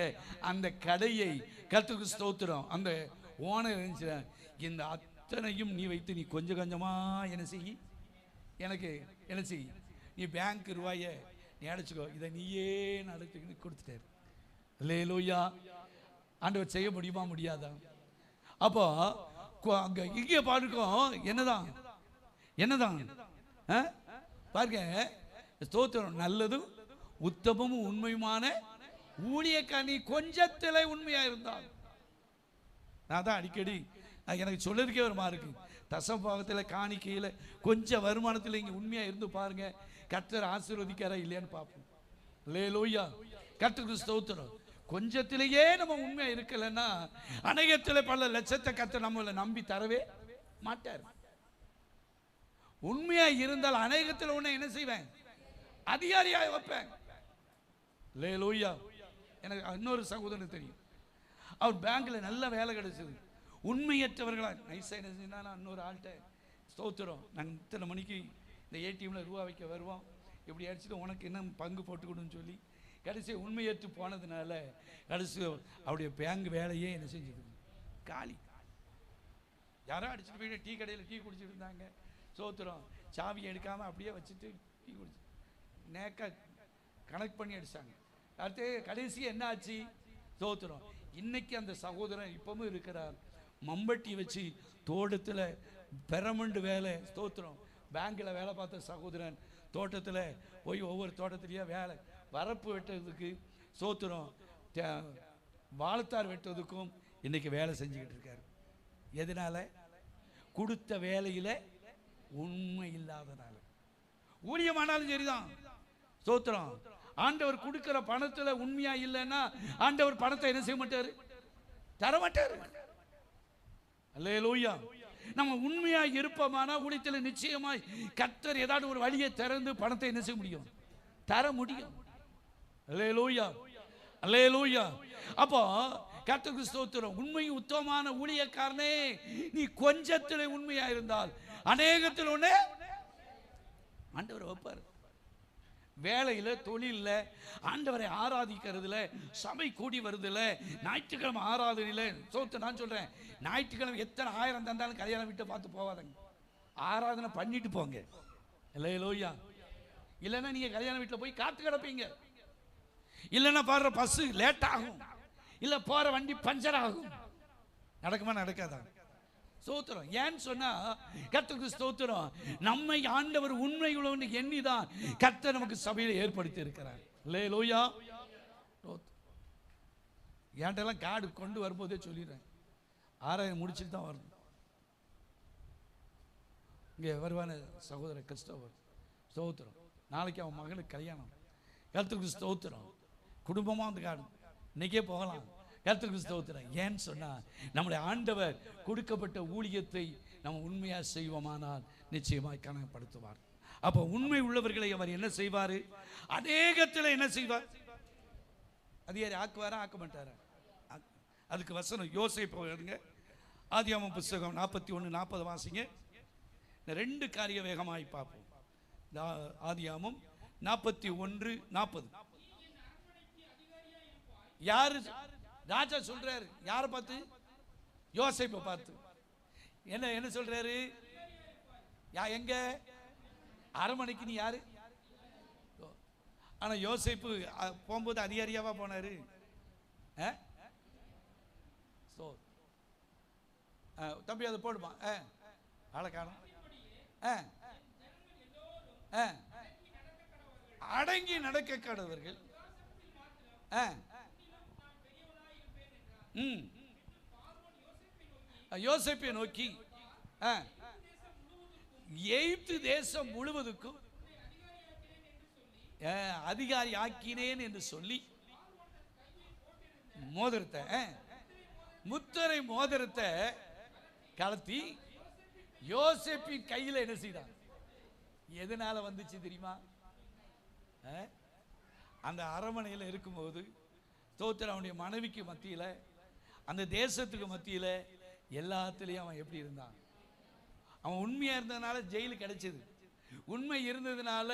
அந்த கடையை கர்த்தருக்கு ஸ்தோத்திரம் அந்த ஓனர் இருந்துச்சு, இந்த அத்தனையும் நீ வைத்து நீ கொஞ்சம் கொஞ்சமாக என்ன செய்ய, எனக்கு என்ன செய்ய, நீ பேங்க் ரூபாயை நீ அடைச்சிக்கோ, இதை நீயே நடத்துக்கின்னு கொடுத்துட்டாரு. அல்லேலூயா. ஆண்டவர் செய்ய முடியுமா முடியாதா? அப்போ அங்க இங்கே பாருக்கும் என்னதான் என்னதான் பாருங்க, ஸ்தோத்திரம், நல்லதும் உத்தமமும் உண்மையுமான ஊழியக்காரனி கொஞ்சத்திலே உண்மையா இருந்தால். நான் தான் அடிக்கடி எனக்கு சொல்லதுக்கே ஒரு மாதிரி இருக்கு. தசமபாகத்தில் காணிக்கையில் கொஞ்சம் வருமானத்தில் இங்கே உண்மையாக இருந்து பாருங்க, கர்த்தர் ஆசீர்வதிக்காரா இல்லையான்னு பார்ப்போம். அல்லேலூயா, கர்த்தருக்கு ஸ்தோத்திரம். கொஞ்சத்திலேயே நம்ம உண்மையாக இருக்கலைன்னா அநேகத்தில் பல லட்சத்தை கர்த்தர் நம்மளை நம்பி தரவே மாட்டார். உண்மையாக இருந்தால் அநேகத்தில் உன்னை என்ன செய்வேன்? அதிகாரியாக வைப்பேன். அல்லேலூயா. எனக்கு இன்னொரு சகோதரன் தெரியும், அவர் பேங்க்ல நல்ல வேலை கிடைச்சது. உண்மையற்றவர்களா நைஸா என்ன செஞ்சா, நான் இன்னொரு ஆள்கிட்ட ஸ்தோத்திரம், நாங்கள் இத்தனை மணிக்கு இந்த ஏடிஎம்ல ரூபா வைக்க வருவோம், இப்படி அடிச்சுட்டு உனக்கு என்ன பங்கு போட்டுக்கணும்னு சொல்லி கடைசி உண்மையற்று போனதுனால கடைசி அவருடைய பேங்க் வேலையே என்ன செஞ்சது? காலி. யாரோ அடிச்சுட்டு போய் டீ கடையில் டீ குடிச்சிட்டு இருந்தாங்க. ஸ்தோத்திரம், சாவியை எடுக்காமல் அப்படியே வச்சுட்டு டீ குடிச்சு நேக்கா கனெக்ட் பண்ணி அடிச்சாங்க. அடுத்து கடைசி என்ன ஆச்சு? ஸ்தோத்திரம், இன்னைக்கு அந்த சகோதரன் இப்பவும் இருக்கிறார். மம்பட்டி வச்சு தோட்டத்தில் பெரமண்டு வேலை. ஸ்தோத்திரம், பேங்கில் வேலை பார்த்த சகோதரன் தோட்டத்தில் போய் ஒவ்வொரு தோட்டத்திலேயே வேலை, வரப்பு வெட்டுறதுக்கு, ஸ்தோத்திரம், வாழைத்தார் வெட்டுறதுக்கும் இன்னைக்கு வேலை செஞ்சுக்கிட்டு இருக்காரு. எதனால? கொடுத்த வேலையில் உண்மை இல்லாதனால. ஊழியமானாலும் சரிதான். ஸ்தோத்திரம், ஆண்டவர் கொடுக்கிற பணத்துல உண்மையா இல்லைன்னா ஆண்டவர் பணத்தை என்ன செய்ய மாட்டாரு? தரமாட்டாரு. அல்லேலூயா. நம்ம உண்மையா இருப்போமானா ஊழியத்தில் நிச்சயமாய் கர்த்தர் ஏதாவது ஒரு வழியை திறந்து பணத்தை என்ன செய்ய முடியும்? தர முடியும். அல்லேலூயா, அல்லேலூயா. அப்போ கர்த்தருக்கு ஸ்தோத்திரம். உண்மையும் உத்தமமான ஊழியக்காரனே, நீ கொஞ்சத்தில் உண்மையா இருந்தால் அநேகத்தில் ஒண்ணு ஆண்டவர் வைப்பார். வேலையில், தொழிலில், ஆண்டவரை ஆராதிக்கிறதுல, சபை கூடி வருதுல, ஞாயிற்றுக்கிழமை ஆராதனையில். சோத்து நான் சொல்கிறேன், ஞாயிற்றுக்கிழமை எத்தனை ஆயிரம் தந்தாலும் கல்யாணம் விட்டு பார்த்து போவாதங்க, ஆராதனை பண்ணிட்டு போங்க. அல்லேலூயா. இல்லைன்னா நீங்கள் கல்யாண வீட்டில் போய் காத்து கிடப்பீங்க. இல்லைன்னா பாடுற பஸ்ஸு லேட் ஆகும், இல்லை போகிற வண்டி பஞ்சர் ஆகும். நடக்குமா? நடக்காதா? ஸ்தோத்திரம். ஏன்னு சொன்னா கர்த்தருக்கு ஸ்தோத்திரம், நம்மை ஆண்டவர் உண்மை உள்ளவன்னு எண்ணிதான் கர்த்தர் நமக்கு சபையில் ஏற்படுத்தி இருக்கிறார். அல்லேலூயா. ஏன்டெல்லாம் கார்டு கொண்டு வரும்போதே சொல்லிடுறேன், 6 முடிச்சுட்டு தான் வரணும். இங்கே வருவான சகோதரர் கிறிஸ்தவர். ஸ்தோத்திரம், நாளைக்கு அவன் மகளுக்கு கல்யாணம். கர்த்தருக்கு ஸ்தோத்திரம், குடும்பமாக வந்து கார்டு இன்னைக்கே போகலாம். கர்த்தருக்கு ஸ்தோத்திரம். ஏன்னு சொன்னா நம்முடைய ஆண்டவர் கொடுக்கப்பட்ட ஊழியத்தை நம்ம உண்மையா செய்வோமானால் நிச்சயமாய் கனப்படுத்துவார். அப்போ உண்மை உள்ளவர்களை அவர் என்ன செய்வார்? அநேகத்தில் என்ன செய்வார்? அதிகாரி ஆக்குவாரா? ஆக்க மாட்டாரா? அதுக்கு வசனம் யோசேப்பு. ஆதியாகமம் புத்தகம் 41:40 வாசிங்க. இந்த 2 காரிய வேகமாய் பார்ப்போம். ஆதியாகமம் 41:40. யாரு ராஜா சொல்றாரு? யாரை பார்த்து? யோசேப்பை பார்த்து. என்ன சொல்றாரு? எங்க அரண்மனைக்கு நீ யாரு? ஆனா யோசேப்பு போகும்போது அதிகாரியாவா போனாரு? தம்பி அதை போடுமா? ஆளை காணும். அடங்கி நடக்க கடவர்கள் யோசேப்பை நோக்கி எகிப்து தேசம் முழுவதுக்கும் அதிகாரி ஆக்கினேன் என்று சொல்லி மோதிரத்தை, முத்திரை மோதிரத்தை கலத்தி யோசேப்பின் கையில் என்ன செய்தார்? எதனால வந்துச்சு தெரியுமா? அந்த அரண்மனையில் இருக்கும்போது ஸ்தோத்திரம், அவனுடைய மனைவிக்கு மத்தியில், அந்த தேசத்துக்கு மத்தியில், எல்லாத்துலேயும் அவன் எப்படி இருந்தான்? அவன் உண்மையாக இருந்ததுனால ஜெயிலு கிடைச்சது. உண்மை இருந்ததுனால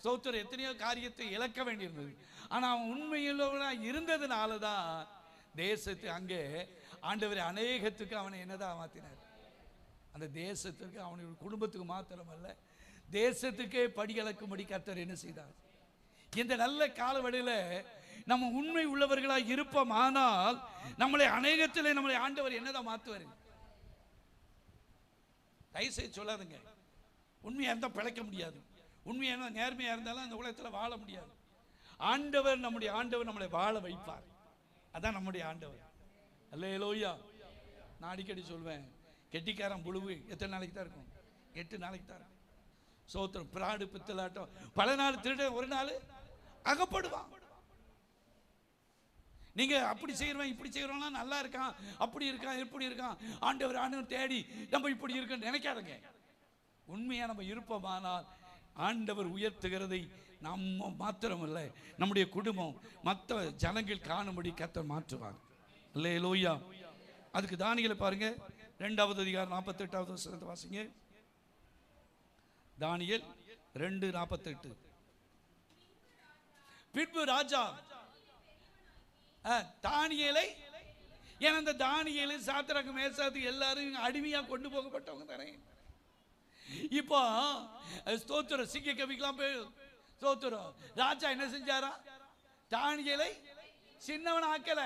ஸ்தோத்திரம் எத்தனையோ காரியத்தை இழக்க வேண்டியிருந்தது. ஆனால் அவன் உண்மையுள்ளவனாக இருந்ததுனால தான் தேசத்து அங்கே ஆண்டவர் அநேகத்துக்கு அவனை என்னதான் மாற்றினார்? அந்த தேசத்துக்கு, அவனுடைய குடும்பத்துக்கு மாத்திரமல்ல, தேசத்துக்கே படிகளக்கும்படி கர்த்தர் என்ன செய்தார்? இந்த நல்ல காலவெளியில் நம்ம உண்மை உள்ளவர்களாக இருப்போம். ஆனால் நம்மளை அநேகத்திலே நம்மளை ஆண்டவர் என்னதான் மாற்றுவார்? தயவுசெய்து சொல்லாதுங்க. உண்மையாக இருந்தால் பிழைக்க முடியாது. உண்மையான நேர்மையாக இருந்தாலும் அந்த உலகத்தில் வாழ முடியாது. ஆண்டவர், நம்முடைய ஆண்டவர் நம்மளை வாழ வைப்பார். அதான் நம்முடைய ஆண்டவர். அல்லேலூயா. நான் அடிக்கடி சொல்வேன், கெட்டிக்காரன் புழுவு எத்தனை நாளைக்கு தான் இருக்கும்? 8 நாளைக்கு தான் இருக்கும். சோத்திரம். பிராடு பித்தலாட்டம் பல நாள் திருட ஒரு நாள் அகப்படுவான். நீங்க அப்படி செய்யறவன் இப்படி செய்யறவனா நல்லா இருக்கான், அப்படி இருக்கான், இப்படி இருக்கான், ஆண்டவர் தேடி நம்ம இப்படி இருக்குன்னு நினைக்காதங்க. உண்மையா நம்ம இருப்போமானால் ஆண்டவர் உயர்த்துகிறதை நம்ம மாத்திரமல்ல, நம்முடைய குடும்பம் மற்ற ஜனங்கள் காணும்படி கர்த்தர் மாற்றுவாங்க. அல்லேலூயா. அதுக்கு தானியேலை பாருங்க, 2வது அதிகாரம் 48வது வசனத்தை வாசிங்க. தானியேல் 2:48. பின்பு ராஜா தானியேலை, ஏன்னா இந்த தானியேலை சாத்ராக்கு மேசாக்கு எல்லாரும் அடிமையா கொண்டு போகப்பட்டவங்க தானே. இப்போ ஸ்தோத்திரம், சிங்க கவிக்கலாம் போய் ஸ்தோத்திரம். ராஜா என்ன செஞ்சாரா? தானியேலை சின்னவன் ஆக்கல,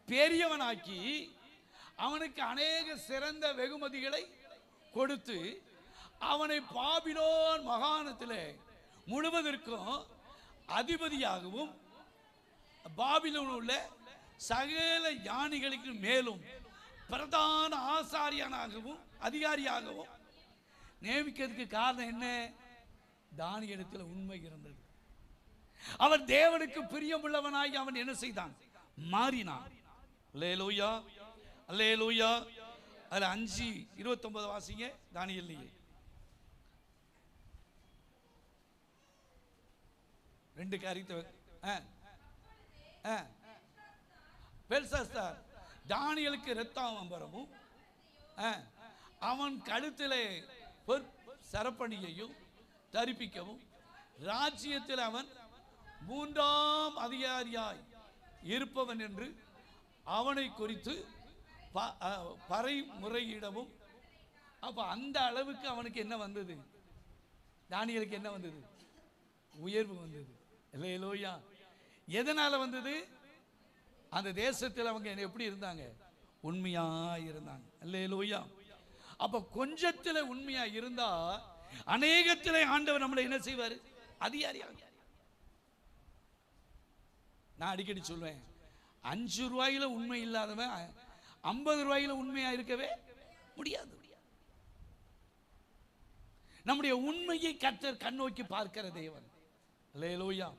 பெரியவன் ஆக்கி அவனுக்கு அநேக சிறந்த வெகுமதிகளை கொடுத்து அவனை பாபிலோன் மாகாணத்திலே முழுவதற்கும் அதிபதியாகவும் பாபிலோனில் உள்ள சகல யானைகளுக்கு மேலும் பிரதான ஆசாரியனாகவும் அதிகாரியாகவும் நியமிக்கிறதுக்கு காரணம் என்ன? தானியேலிடத்தில் உண்மை இருந்தது. அவன் தேவனுக்கு பிரியமுள்ளவனாகி அவன் என்ன செய்தான்? மாறினான். அல்லேலூயா, அல்லேலூயா. அதுல 5:29 வாசிங்க. தானியேலிலே 2 காரியத்தை. பெல்சாஸ்தார் தானியேலுக்கு இரத்தாம்பரமும் அவன் கழுத்திலே சரப்பணியையும் தரிப்பிக்கவும் ராஜ்யத்தில் அவன் 3ஆம் அதிகாரியாய் இருப்பவன் என்று அவனை குறித்து பறைமுறையிடவும். அப்ப அந்த அளவுக்கு அவனுக்கு என்ன வந்தது? தானியேலுக்கு என்ன வந்தது? உயர்வு வந்தது. அல்லேலூயா. எதனால வந்தது? அந்த தேசத்தில் அவங்க எப்படி இருந்தாங்க? உண்மையா இருந்தாங்க. அல்லேலூயா. அப்ப கொஞ்சத்துல உண்மையா இருந்தா அநேகத்திலே ஆண்டவர் நம்மளை என்ன செய்வார்? அதிகாரியாக. நான் அடிக்கடி சொல்வேன், 5 ரூபாயில உண்மை இல்லாதவன் 50 ரூபாயில உண்மையா இருக்கவே முடியாது. நம்முடைய உண்மையை கர்த்தர் கண்ணோக்கி பார்க்கிற தேவன். அல்லேலூயா.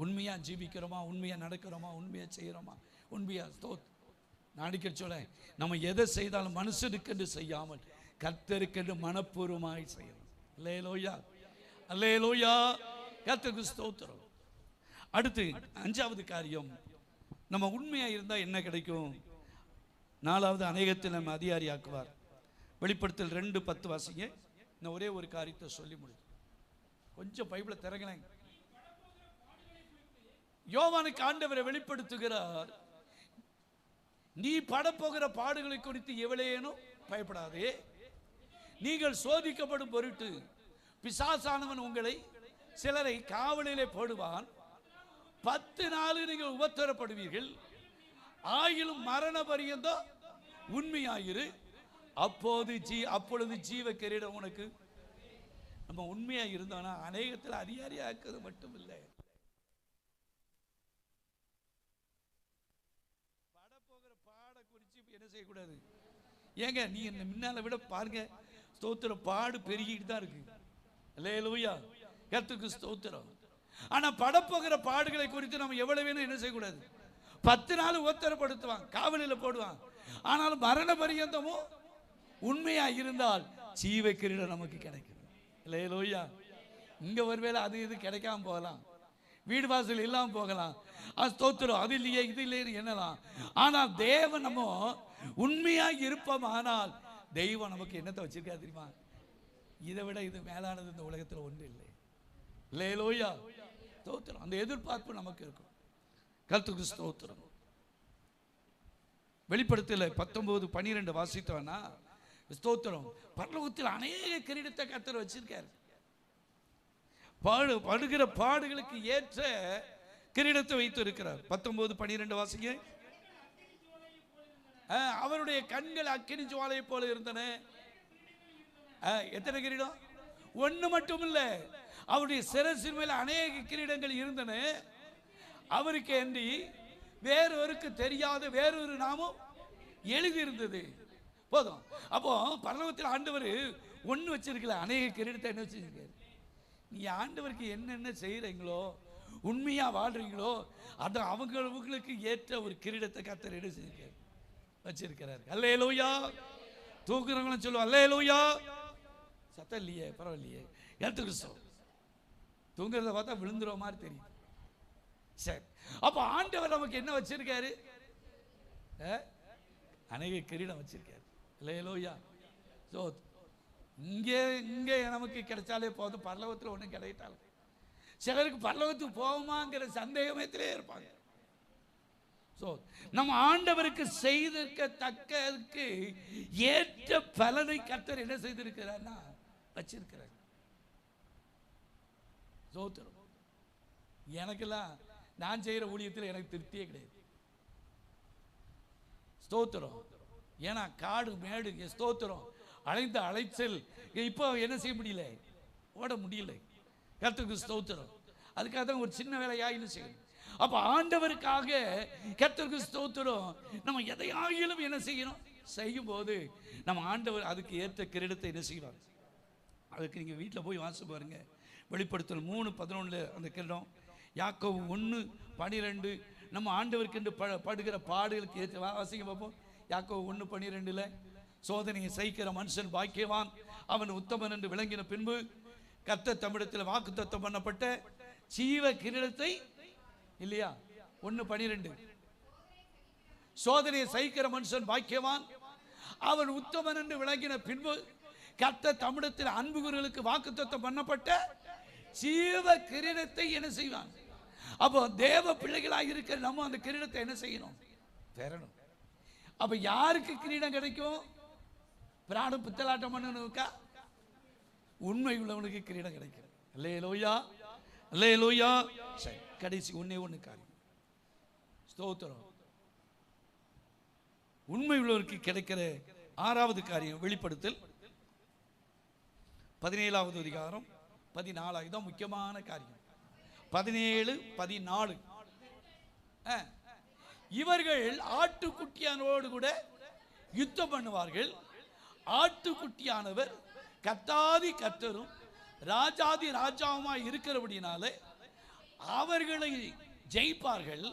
உண்மையா ஜீவிக்கிறோமா, உண்மையா நடக்கிறோமா, உண்மையா செய்யறோமா, உண்மையா நான் அடிக்கடி சொல்ல, நம்ம எதை செய்தாலும் மனுஷனுக்கென்று செய்யாமல் கர்த்தருக்கென்று மனப்பூர்வமாய் செய்யணும். அல்லேலூயா, அல்லேலூயா. கர்த்தருக்கு ஸ்தோத்திரம். அடுத்து 5வது காரியம், நம்ம உண்மையா இருந்தா என்ன கிடைக்கும்? 4வது, அநேகத்தில் நம்ம அதிகாரி ஆக்குவார். வெளிப்படுத்தல் 2:10 வாசிங்க. நான் ஒரே ஒரு காரியத்தை சொல்லி முடியும். கொஞ்சம் பைபிளை திறங்களேன். யோவானுக்கு ஆண்டவரை வெளிப்படுத்துகிறார். நீ படப்போகிற பாடுகளை குறித்து எவ்வளேனும் பயப்படாதே. நீங்கள் சோதிக்கப்படும் பொருட்டு பிசாசானவன் உங்களை சிலரை காவலிலே போடுவான். 10 நாள் நீங்கள் உபத்திரப்படுவீர்கள். ஆயிலும் மரண பரியந்தம் உண்மையாயிரு, அப்பொழுது ஜீவ கிரீடம் உனக்கு. நம்ம உண்மையா இருந்தோம்னா அநேகத்தில் அதிகாரியாக்குறது மட்டும் இல்லை, படப்போகிற பாட குறித்து என்ன செய்யக்கூடாது. ஏங்க நீ என்ன முன்னால விட பாருங்க, ஸ்தோத்திர பாடு பெருகிட்டு தான் இருக்கு. அல்லேலூயா, கர்த்தருக்கு ஸ்தோத்திரம். ஆனா படப்போகிற பாடுகளை குறித்து நம்ம எவ்வளவு வேணும் என்ன செய்யக்கூடாது. 10 நாள் உத்தரப்படுத்துவான், காவலில் போடுவான். ஆனாலும் மரண பரியந்தமும் உண்மையா இருந்தால் ஜீவ கிரீடம் நமக்கு கிடைக்கும். அல்லேலூயா. இங்க ஒருவேளை அது இது கிடைக்காம போகலாம், வீடு வாசல் இல்லாம போகலாம், ஸ்தோத்திரம் அது இல்லையே இது இல்லையே என்னலாம். ஆனால் தேவன் நம்ம உண்மையா இருப்போம். ஆனால் தெய்வம் நமக்கு என்னத்தை வச்சிருக்கா தெரியுமா? இதை விட இது மேலானது இந்த உலகத்தில் ஒன்று இல்லை. அல்லேலூயா, ஸ்தோத்திரம். அந்த எதிர்பார்ப்பு நமக்கு இருக்கும். கர்த்தருக்கு ஸ்தோத்திரம். வெளிப்படுத்தல 19:12 வாசித்தோன்னா ஸ்தோத்திரம், பரலோகத்தில் அநேக கிரீடத்தை கர்த்தர் வச்சிருக்காரு. படுகிற பாடுகளுக்கு ஏற்ற கிரீடத்தை வைத்து இருக்கிறார். 19:12 வாசிங்க. அவருடைய கண்கள் அக்கினி ஜுவாலை போல இருந்தன. எத்தனை கிரீடம்? ஒன்று மட்டும் இல்ல, அவருடைய சிரசின் மேல அநேக கிரீடங்கள் இருந்தன. அவருக்கு என்று வேறொருக்கு தெரியாத வேறொரு நாமம் எழுதியிருந்தது. போதும். அப்போ பரலோகத்தில் ஆண்டவர் ஒன்று வச்சிருக்கல, அநேக கிரீடத்தை என்ன வச்சிருக்காரு? நீ ஆண்டவருக்கு என்னென்ன செய்யறீங்களோ, உண்மையா வாழ்றீங்களோ, அது அவங்களுக்கு ஏற்ற ஒரு கிரீடத்தை கர்த்தர் என்ன செஞ்சிருக்காரு, வச்சிருக்கிறார். அல்லேலூயா. தூக்குறவங்களும் சொல்லுவோம் அல்லேலூயா. சத்தம் இல்லையே, பரவாயில்லையே. கிறிஸ்தவம் தூங்குறத பார்த்தா விழுந்துற மாதிரி தெரியும். சரி, அப்ப ஆண்டவர் நமக்கு என்ன வச்சிருக்காரு? அநேக கிரீடம் வச்சிருக்காரு. அல்லேலூயா. ஸோ இங்கே நமக்கு கிடைச்சாலே போதும், பரலோகத்தில் ஒன்றும் கிடைத்தாலும். சிலருக்கு பரலோகத்துக்கு போகுமாங்கிற சந்தேகத்திலே இருப்பாங்க. ஸோ நம்ம ஆண்டவருக்கு செய்திருக்கத்தக்கதுக்கு ஏற்ற பலனை கர்த்தர் என்ன செய்திருக்கிறார்னா வச்சிருக்கிறார். ஸ்தோத்திரம். எனக்கெல்லாம் நான் செய்கிற ஊழியத்தில் எனக்கு திருப்தியே கிடையாது. ஸ்தோத்திரம். ஏன்னா காடு மேடு, ஸ்தோத்திரம், அழைந்த அலைச்சல், இப்போ என்ன செய்ய முடியல, ஓட முடியல. கர்த்தருக்கு ஸ்தோத்திரம். அதுக்காக தான் ஒரு சின்ன வேலையாயிலும் செய்யணும். அப்ப ஆண்டவருக்காக கர்த்தருக்கு ஸ்தோத்திரம். நம்ம எதையாயிலும் என்ன செய்யணும், செய்யும் போது நம்ம ஆண்டவர் அதுக்கு ஏற்ற கிரீடத்தை என்ன செய்வார். அதுக்கு நீங்க வீட்டில் போய் வாசி பாருங்க. வெளிப்படுத்தல் 3:11 அந்த கிரீடம். யாக்கோபு 1:12 நம்ம ஆண்டவருக்கு என்று படுகிற பாடுகளுக்கு ஏற்ற வாசிங்க பார்ப்போம். யாக்கோபு 1:12 சோதனையை சகிக்கிற மனுஷன் பாக்கியவான், அவன் உத்தமன் என்று விளங்கின பின்பு கர்த்தர் தம்மிடத்தில் வாக்குத்தத்தம் பண்ணப்பட்ட ஜீவ கிரீடத்தை, இல்லையா, 1:12 சோதனையை சகிக்கிற மனுஷன் பாக்கியவான், அவன் உத்தமன் என்று விளங்கின பின்பு கர்த்தர் தம்மிடத்தில் அன்புகளுக்கு வாக்குத்தத்தம் பண்ணப்பட்ட ஜீவ கிரீடத்தை என்ன செய்வான். அப்போ தேவ பிள்ளைகளாக இருக்கிற நம்ம அந்த கிரீடத்தை என்ன செய்யணும், பெறணும். அப்ப யாருக்கு கிரீடம் கிடைக்கும்? பிராணம் பித்தலாட்டம் பண்ணணுக்கா? உண்மை உள்ளவனுக்கு கிரீடம் கிடைக்கிறது. அல்லேலூயா, அல்லேலூயா. சரி, கடைசி ஒண்ணு காரியம். ஸ்தோத்திரம். உண்மை உள்ளவருக்கு கிடைக்கிற 6வது காரியம் வெளிப்படுத்தல் 17வது அதிகாரம் 14. தான் முக்கியமான காரியம். 17, 14 இவர்கள் ஆட்டுக்குட்டியானோடு கூட யுத்தம் பண்ணுவார்கள். ஆட்டுக்குட்டியானவர் கர்த்தாதி கர்த்தரும் ராஜாதி ராஜாவுமாய் இருக்கிறபடினாலே அவர்களை ஜெயிப்பார்கள்.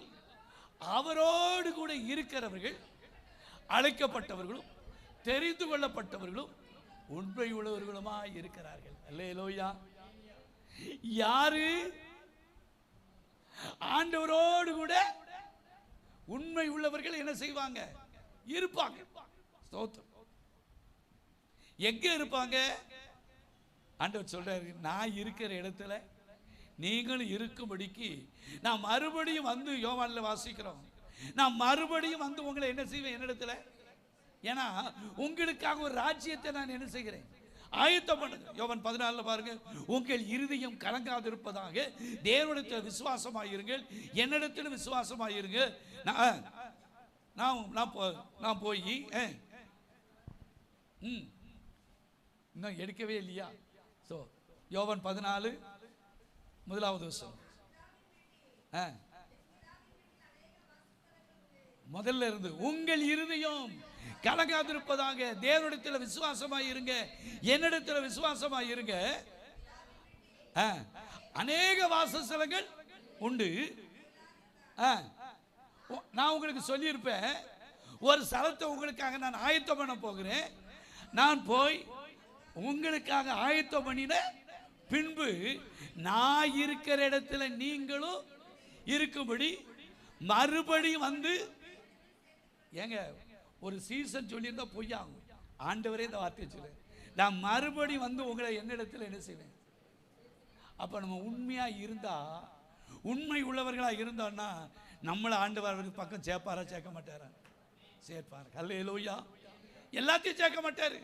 அவரோடு கூட இருக்கிறவர்கள் அழைக்கப்பட்டவர்களும் தெரிந்து கொள்ளப்பட்டவர்களும் உண்மை உள்ளவர்களுமாய் இருக்கிறார்கள். அல்லேலூயா. யாரு ஆண்டவரோடு கூட உண்மை உள்ளவர்கள் என்ன செய்வாங்க, இருப்பாங்க. ஸ்தோத்திரம். எங்க இருப்பாங்க? ஆண்டவர் சொல்றாரு, நான் இருக்கிற இடத்துல நீங்களும் இருக்கும்படிக்கு நான் மறுபடியும் வந்து, யோவான்ல வாசிக்கிறோம், நான் மறுபடியும் வந்து உங்களை என்ன செய்வேன் என்னிடத்துல. ஏன்னா உங்களுக்காக ஒரு ராஜ்யத்தை நான் என்ன செய்கிறேன், ஆயத்தம் பண்ணுங்க. யோவான் 14 பாருங்க. உங்கள் இருதயம் கலங்காதிருப்பதாக தேவனிடத்தில் விசுவாசமாயிருங்கள், என்னிடத்தில் விசுவாசமாயிருங்க. நான் போய் இன்னும் எடுக்கவே இல்லையா? ஸோ யோவான் 14 1வது வசனம். முதல்ல இருந்து உங்கள் இருதயம் கலங்காதிருப்பதாக தேவனிடத்தில் விசுவாசமாயிருங்க, என்னிடத்தில் விசுவாசமாயிருங்க. அநேக வாசஸ்தலங்கள் உண்டு. நான் உங்களுக்கு சொல்லியிருப்பேன், ஒரு ஸ்தலத்தை உங்களுக்காக நான் ஆயத்தம் பண்ண போகிறேன். நான் போய் உங்களுக்காக ஆயத்தம் பண்ணின பின்பு நான் இருக்கிற இடத்துல நீங்களும் இருக்கும்படி மறுபடியும் வந்து, ஏங்க ஒரு சீசன் சொல்லியிருந்தா பொய்யாகும். ஆண்டவரே இந்த வார்த்தையை சொல்லு, நான் மறுபடியும் வந்து உங்களை என்னிடத்தில் என்ன செய்வேன். அப்ப நம்ம உண்மையா இருந்தா, உண்மை உள்ளவர்களா இருந்தோம்னா நம்மளை ஆண்டவர் பக்கம் சேர்ப்பாரா சேர்க்க மாட்டாரா? சேர்ப்பாரு. அல்லேலூயா. எல்லாத்தையும் சேர்க்க மாட்டாரு.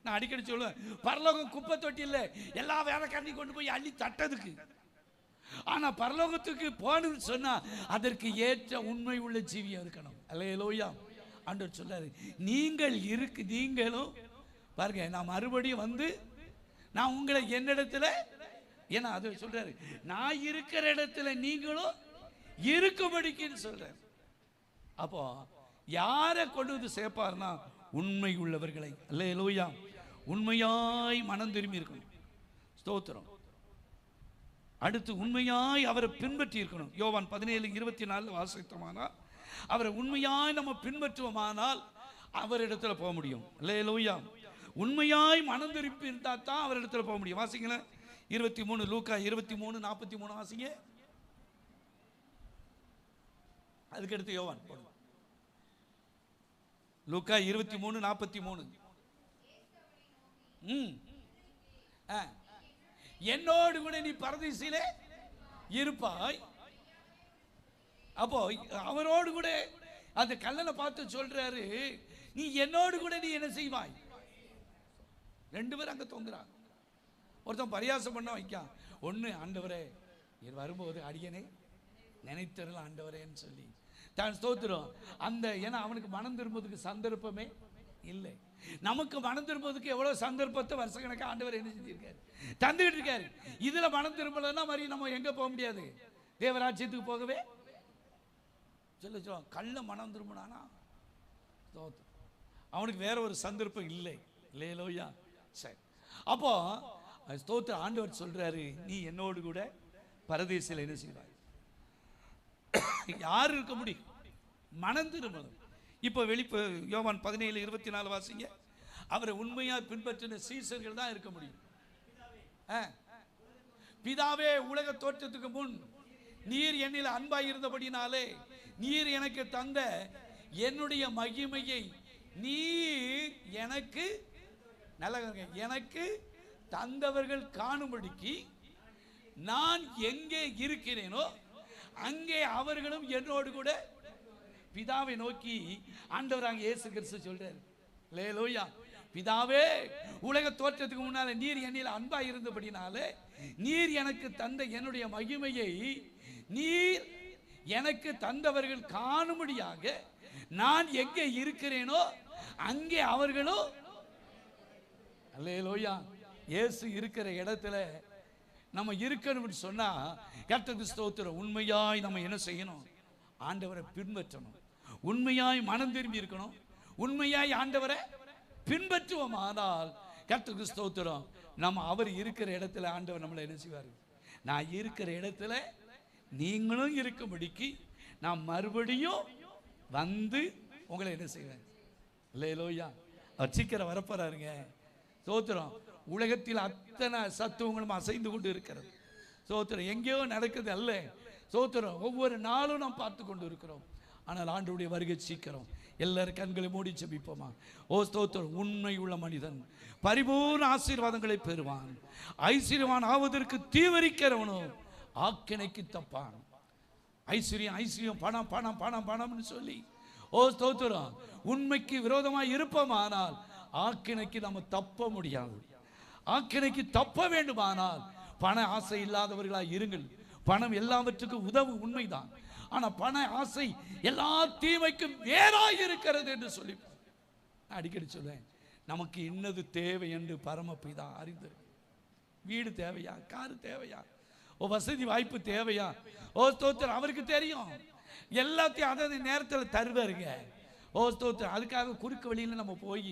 நான் அடிக்கடி சொல்லுவேன், பரலோகம் குப்பை தொட்டி இல்லை, எல்லா வேலைக்காரனையும் கொண்டு போய் அள்ளி தட்டதுக்கு. ஆனா பரலோகத்துக்கு போகணும்னு சொன்னா அதற்கு ஏற்ற உண்மை உள்ள ஜீவியா இருக்கணும். அல்லேலூயா. ஆண்டவர் சொல்றாரு, நீங்களும் பாருங்க, நான் மறுபடியும் வந்து நான் உங்களை என்னிடத்துல, ஏன்னா அது சொல்றாரு, நான் இருக்கிற இடத்துல நீங்களும் இருக்கும்படிக்குன்னு சொல்றாரு. அப்போ யாரை கொண்டு வந்து சேர்ப்பார்னா உண்மை உள்ளவர்களை. அல்லேலூயா. உண்மையாய் மனம் திரும்பி இருக்கணும். ஸ்தோத்திரம். அடுத்து உண்மையாய் அவரை பின்பற்றி இருக்கணும். யோவான் 17:24 வாசித்தோமானால், அவரை உண்மையாய் நம்ம பின்பற்றுவோமானால் அவரிடத்துல போக முடியும். அல்லேலூயா. உண்மையாய் மனம் திரும்பி இருந்தா தான் அவரிடத்துல போக முடியும். வாசிங்களேன் 23, லூக்கா 23:43 வாசிங்க. அதுக்கடுத்து யோவான் போடுங்க. லூக்கா 23:43. என்னோடு கூட நீ பரதீசிலே இருப்பாய். அப்போ அவரோடு கூட அந்த கல்லனை பார்த்து சொல்றாரு, நீ என்னோடு கூட நீ என்ன செய்வாய். ரெண்டு பேரும் அங்க தொங்குறாங்க. ஒருத்தன் பரியாசம் பண்ண வைக்கான். ஒண்ணு, ஆண்டவரே நீர் வரும்போது அடியனே நினைத்தரலாம் ஆண்டவரேன்னு சொல்லி தான் ஸ்தோத்திரம். அந்த ஏன்னா அவனுக்கு மனம் திரும்புவதுக்கு சந்தர்ப்பமே இல்லை. நமக்கு மனம் திரும்புவதுக்கு எவ்வளவு சந்தர்ப்பத்தை வருஷக்கணக்காக ஆண்டவர் என்ன செஞ்சிருக்காரு, தந்துகிட்டு இருக்காரு. இதுல மனம் திரும்பலன்னா மாதிரி நம்ம எங்க போக முடியாது, தேவராஜ்யத்துக்கு போகவே சொல்ல. கள்ள மனம் திரும்பினானா அவனுக்கு வேற ஒரு சந்தர்ப்பம் இல்லை. இல்லையா? சரி. அப்போ ஸ்தோத்திர ஆண்டவர் சொல்றாரு, நீ என்னோடு கூட பரதேசில என்ன செய்வாய். யார் இருக்க முடியும்? மனம் திரும்பணும். இப்போ யோவான் 17:24 வாசிங்க. அவரை உண்மையா பின்பற்றின சீசர்கள் தான் இருக்க முடியும். பிதாவே, உலக தோற்றத்துக்கு முன் நீர் என்னில் அன்பாய் இருந்தபடினாலே நீர் எனக்கு தந்த என்னுடைய மகிமையை நீர் எனக்கு எனக்கு தந்தவர்கள் காணும்படிக்கு நான் எங்கே இருக்கிறேனோ அங்கே அவர்களும் என்னோடு கூட. பிதாவை நோக்கி ஆண்டவராக இயேசு கிறிஸ்து சொல்றார், அல்லேலூயா. பிதாவே, உலக தோற்றத்துக்கு முன்னால நீர் என்னில் அன்பா இருந்தபடினாலே நீர் எனக்கு தந்த என்னுடைய மகிமையை நீர் எனக்கு தந்தவர்கள் காணும்படியாக நான் எங்கே இருக்கிறேனோ அங்கே அவர்களும். அல்லேலூயா. இயேசு இருக்கிற இடத்துல நம்ம இருக்கணும்னு சொன்னா கர்த்தருக்கு ஸ்தோத்திரம். உண்மையாய் நம்ம என்ன செய்யணும்? ஆண்டவரை பின்பற்றணும். உண்மையாய் மனம் திரும்பி இருக்கணும். உண்மையாய் ஆண்டவரை பின்பற்றுவோம். ஆனால் கர்த்தருக்கு ஸ்தோத்திரம், நம்ம அவர் இருக்கிற இடத்துல ஆண்டவர் நம்மளை என்ன செய்வார்? நான் இருக்கிற இடத்துல நீங்களும் இருக்கும்படிக்கு நான் மறுபடியும் வந்து உங்களை என்ன செய்வேன். இல்லையா? அவர் சீக்கிரம் வரப்போறாருங்க. ஸ்தோத்திரம். உலகத்தில் அத்தனை சத்துவங்களும் அசைந்து கொண்டு இருக்கிறது. ஸ்தோத்திரம். எங்கேயோ நடக்குது அல்ல. ஸ்தோத்திரம். ஒவ்வொரு நாளும் நாம் பார்த்து கொண்டு இருக்கிறோம். ஆனால் ஆண்டவருடைய வருகை சீக்கிரம். எல்லாரும் கண்களை மூடி ஜெபிப்போமா? ஓ ஸ்தோத்திரம். உண்மை உள்ள மனிதன் பரிபூர்ண ஆசீர்வாதங்களை பெறுவான். ஐஸ்வர்யவான் ஆவதற்கு தீவிரிக்கிறவனோ ஆக்கினைக்கு தப்பான். ஐஸ்வர்யம் ஐஸ்வர்யம் பணம் பணம் பணம் பணம்னு சொல்லி ஓ ஸ்தோத்திரம் உண்மைக்கு விரோதமாக இருப்போமானால் ஆக்கினைக்கு நம்ம தப்ப முடியாது. ஆக்கினைக்கு தப்ப வேண்டுமானால் பண ஆசை இல்லாதவர்களாக இருங்கள். பணம் எல்லாவற்றுக்கும் உதவு, உண்மைதான். ஆனா பண ஆசை எல்லா தீமைக்கும் வேறாக இருக்கிறது என்று சொல்லி அடிக்கடி சொல்வேன். நமக்கு இன்னது தேவை என்று பரமபிதா அறிந்து. வீடு தேவையா? காரு தேவையா? ஓ வசதி வாய்ப்பு தேவையா? ஓ ஸ்தோத்திரம். அவருக்கு தெரியும். எல்லாத்தையும் அதாவது நேரத்தில் தருவாருங்க. ஓ ஸ்தோத்திரம். அதுக்காக குறுக்கு வழியில் நம்ம போய்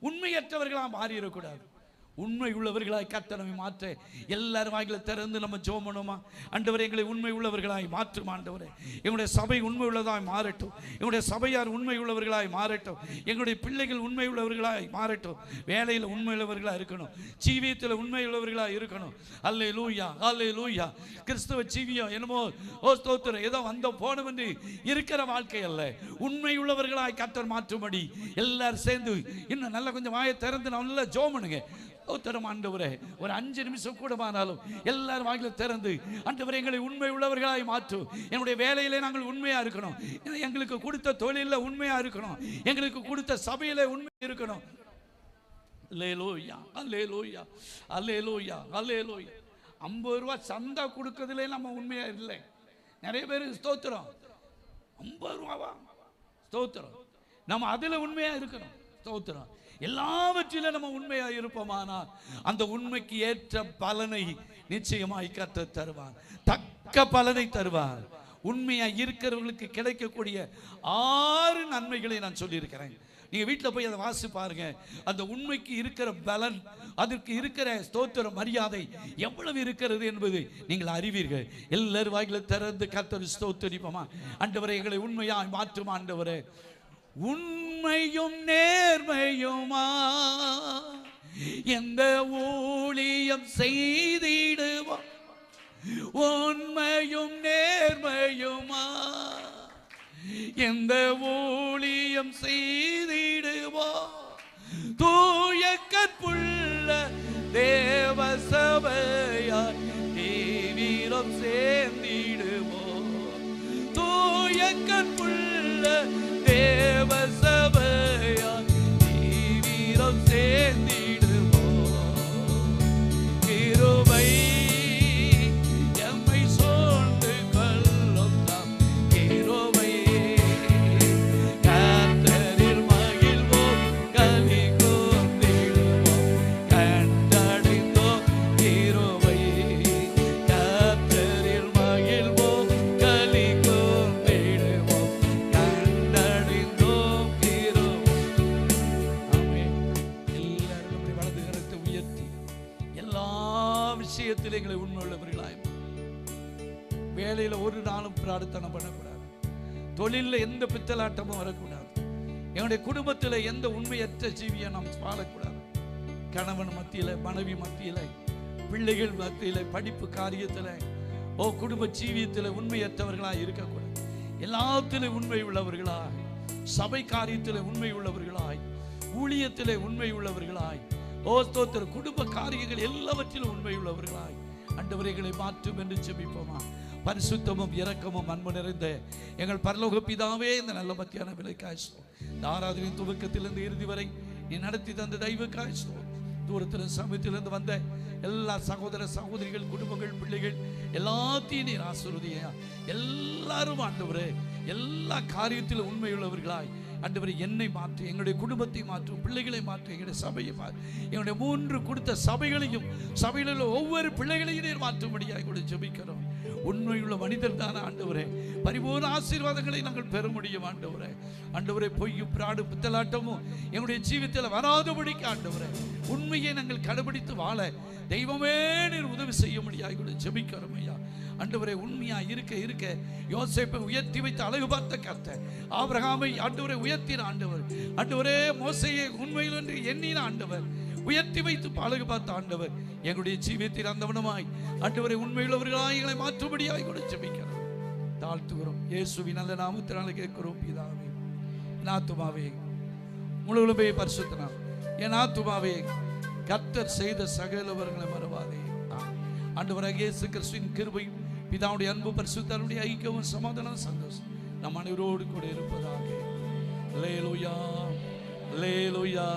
உண்மையற்றவர்களாக மாறிடக்கூடாது. உண்மை உள்ளவர்களாய் கர்த்தர் நம்மை மாற்ற எல்லாரும் வாயில திறந்து நம்ம ஜெபம் பண்ணுமா? ஆண்டவரே, எங்களை உண்மை உள்ளவர்களாய் மாற்றும். ஆண்டவரே, எங்களுடைய சபை உண்மை உள்ளதாய் மாறட்டும். எங்களுடைய சபையார் உண்மை உள்ளவர்களாய் மாறட்டும். எங்களுடைய பிள்ளைகள் உண்மை உள்ளவர்களாய் மாறட்டும். வேலையில் உண்மை உள்ளவர்களாக இருக்கணும். ஜீவியத்தில் உண்மை உள்ளவர்களாக இருக்கணும். அல்லேலூயா, அல்லேலூயா. கிறிஸ்தவ ஜீவியம் என்னமோ ஓ ஸ்தோத்திரம் ஏதோ வந்தோம் போனோம் என்று இருக்கிற வாழ்க்கை அல்ல. உண்மை உள்ளவர்களாய் கர்த்தர் மாற்றும்படி எல்லாரும் சேர்ந்து இன்னும் நல்லா கொஞ்சம் வாயை திறந்து நல்லா ஜெபம் பண்ணுங்க. ஆண்டவரே, ஒரு 5 நிமிஷம் கூடமானாலும் எல்லாரும் வாயில திறந்து ஆண்டவரே எங்களை உண்மை உள்ளவர்களாய் மாற்றும். என்னுடைய வேலையிலே நாங்கள் உண்மையா இருக்கணும். எங்களுக்கு கொடுத்த தொழிலில் உண்மையா இருக்கணும். எங்களுக்கு கொடுத்த சபையில உண்மை இருக்கணும். அல்லேலூயா, அல்லேலூயா, அல்லேலூயா, அல்லேலூயா. ரூபா சந்தா கொடுக்கறதுல நம்ம உண்மையா இல்லை. நிறைய பேர் ஸ்தோத்திரம் 50 ரூபாவா ஸ்தோத்திரம், நம்ம அதில் உண்மையா இருக்கணும். ஸ்தோத்திரம். எல்லாவற்றிலும் நம்ம உண்மையா இருப்போமானா அந்த உண்மைக்கு ஏற்ற பலனை நிச்சயமாய் கர்த்தர் தருவார், தக்க பலனை தருவார். உண்மையா இருக்கிறவர்களுக்கு கிடைக்கக்கூடிய 6 நன்மைகளை நான் சொல்லியிருக்கிறேன். நீங்க வீட்டில் போய் அதை வாசி பாருங்க. அந்த உண்மைக்கு இருக்கிற பலன், அதற்கு இருக்கிற ஸ்தோத்திர மரியாதை எவ்வளவு இருக்கிறது என்பது நீங்கள் அறிவீர்கள். எல்லாரும் வாயில திறந்து கர்த்தரை ஸ்தோத்திரிப்போமா. ஆண்டவரே, எங்களை உண்மையாய் மாற்றும் ஆண்டவரே. உண்மையும் நேர்மையுமா எந்த ஊழியம் செய்திடுவோம், உண்மையும் நேர்மையுமா எந்த ஊழியம் செய்திடுவோம், தூய கற்புள்ள தேவ சபையார் தீவிரம் சேர்ந்திடுவோம், தூய கற்புள்ள தேவ சபையார் தீவிரம் சேர்ந்திடுவோம். கிருபை எங்களை உண்மையுள்ளவர்களாய், வேலையில ஒரு நாளும் பிரார்த்தனை பண்ணக்கூடாது, தொழிலில் எந்த பித்தலாட்டமும் வரக்கூடாது, என்னுடைய குடும்பத்தில் எந்த உண்மையற்ற ஜீவியை நாம் வாழக்கூடாது, கணவன் மத்தியில், மனைவி மத்தியில், பிள்ளைகள் மத்தியில், படிப்பு காரியத்தில், குடும்ப ஜீவியத்தில் உண்மையற்றவர்களாக இருக்கக்கூடாது. எல்லாத்திலும் உண்மை உள்ளவர்களாய், சபை காரியத்தில் உண்மை உள்ளவர்களாய், ஊழியத்தில் உண்மை உள்ளவர்களாய், ஸ்தோத்திர குடும்ப காரியங்கள் எல்லாவற்றிலும் உண்மை உள்ளவர்களாய் ஆண்டவரைகளை மாற்றும் என்று ஜெபிப்போமா. பரிசுத்தமும் இரக்கமும் அன்பு நிறைந்த எங்கள் பரலோக பிதாவே, இந்த நல்ல மத்தியான விலைக்காய் இந்த ஆராதனையின் துவக்கத்திலிருந்து இறுதி வரை நீ நடத்தி தந்த தெய்வக்காய் தூரத்தில் சமயத்திலிருந்து வந்த எல்லா சகோதர சகோதரிகள், குடும்பங்கள், பிள்ளைகள் எல்லாத்தையும் நீர் ஆசீர்வதியா. எல்லாரும் ஆண்டவரே எல்லா காரியத்திலும் உண்மையுள்ளவர்களாய் ஆண்டவரே என்னை மாற்று, எங்களுடைய குடும்பத்தை மாற்றும், பிள்ளைகளை மாற்று, எங்களுடைய சபையை மாற்று, எங்களுடைய 3 கொடுத்த சபைகளையும், சபையில் உள்ள ஒவ்வொரு பிள்ளைகளையும் நீர் மாற்றும்படியாக கூட ஜெபிக்கிறோம். உண்மையுள்ள மனிதர் தானே ஆண்டவரே, பரிபூர்ண ஆசீர்வாதங்களை நாங்கள் பெற முடியும் ஆண்டவரே. ஆண்டவரே, பொய்யும் பிராடு பித்தலாட்டமும் எங்களுடைய ஜீவிதத்தில் வராதபடிக்கு ஆண்டவரே உண்மையை நாங்கள் கடைபிடித்து வாழ தெய்வமே நீர் உதவி செய்ய முடியாது கூட ஜெபிக்கிறோம் ஐயா. ஆண்டவரே, உண்மையா இருக்க இருக்க யோசேப்பை உயர்த்தி வைத்து அழகு பார்த்த கர்த்தர், ஆபிரகாமை ஆண்டவரை உயர்த்தின ஆண்டவர், ஆண்டவரே மோசேயை உண்மையில் என்று எண்ணின ஆண்டவர், உயர்த்தி வைத்து அழகு பார்த்த ஆண்டவர், எங்களுடைய ஜீவியத்தில் அந்தவனமாய் ஆண்டவரை உண்மையுள்ளவர்களாய் எங்களை மாற்றும்படியாய் கூட ஜெபிக்கிறோம், தாழ்த்துகிறோம். இயேசுவின் நல்ல நாமத்தினால கேட்கிறோம் பிதாவே. என் ஆத்துமாவே முழுவதுமே பரிசுத்தனா, என் ஆத்துமாவே கர்த்தர் செய்த சகலவர்களை மறவாதே. ஆண்டவராகிய இயேசு கிறிஸ்துவின் கிருபையும் பிதாவுடைய அன்பு பரிசுத்தருடைய ஐக்கியமும் சமாதானம் சந்தோஷம் நம் அனைவரோடு கூட இருப்பதாக. அல்லேலூயா, அல்லேலூயா.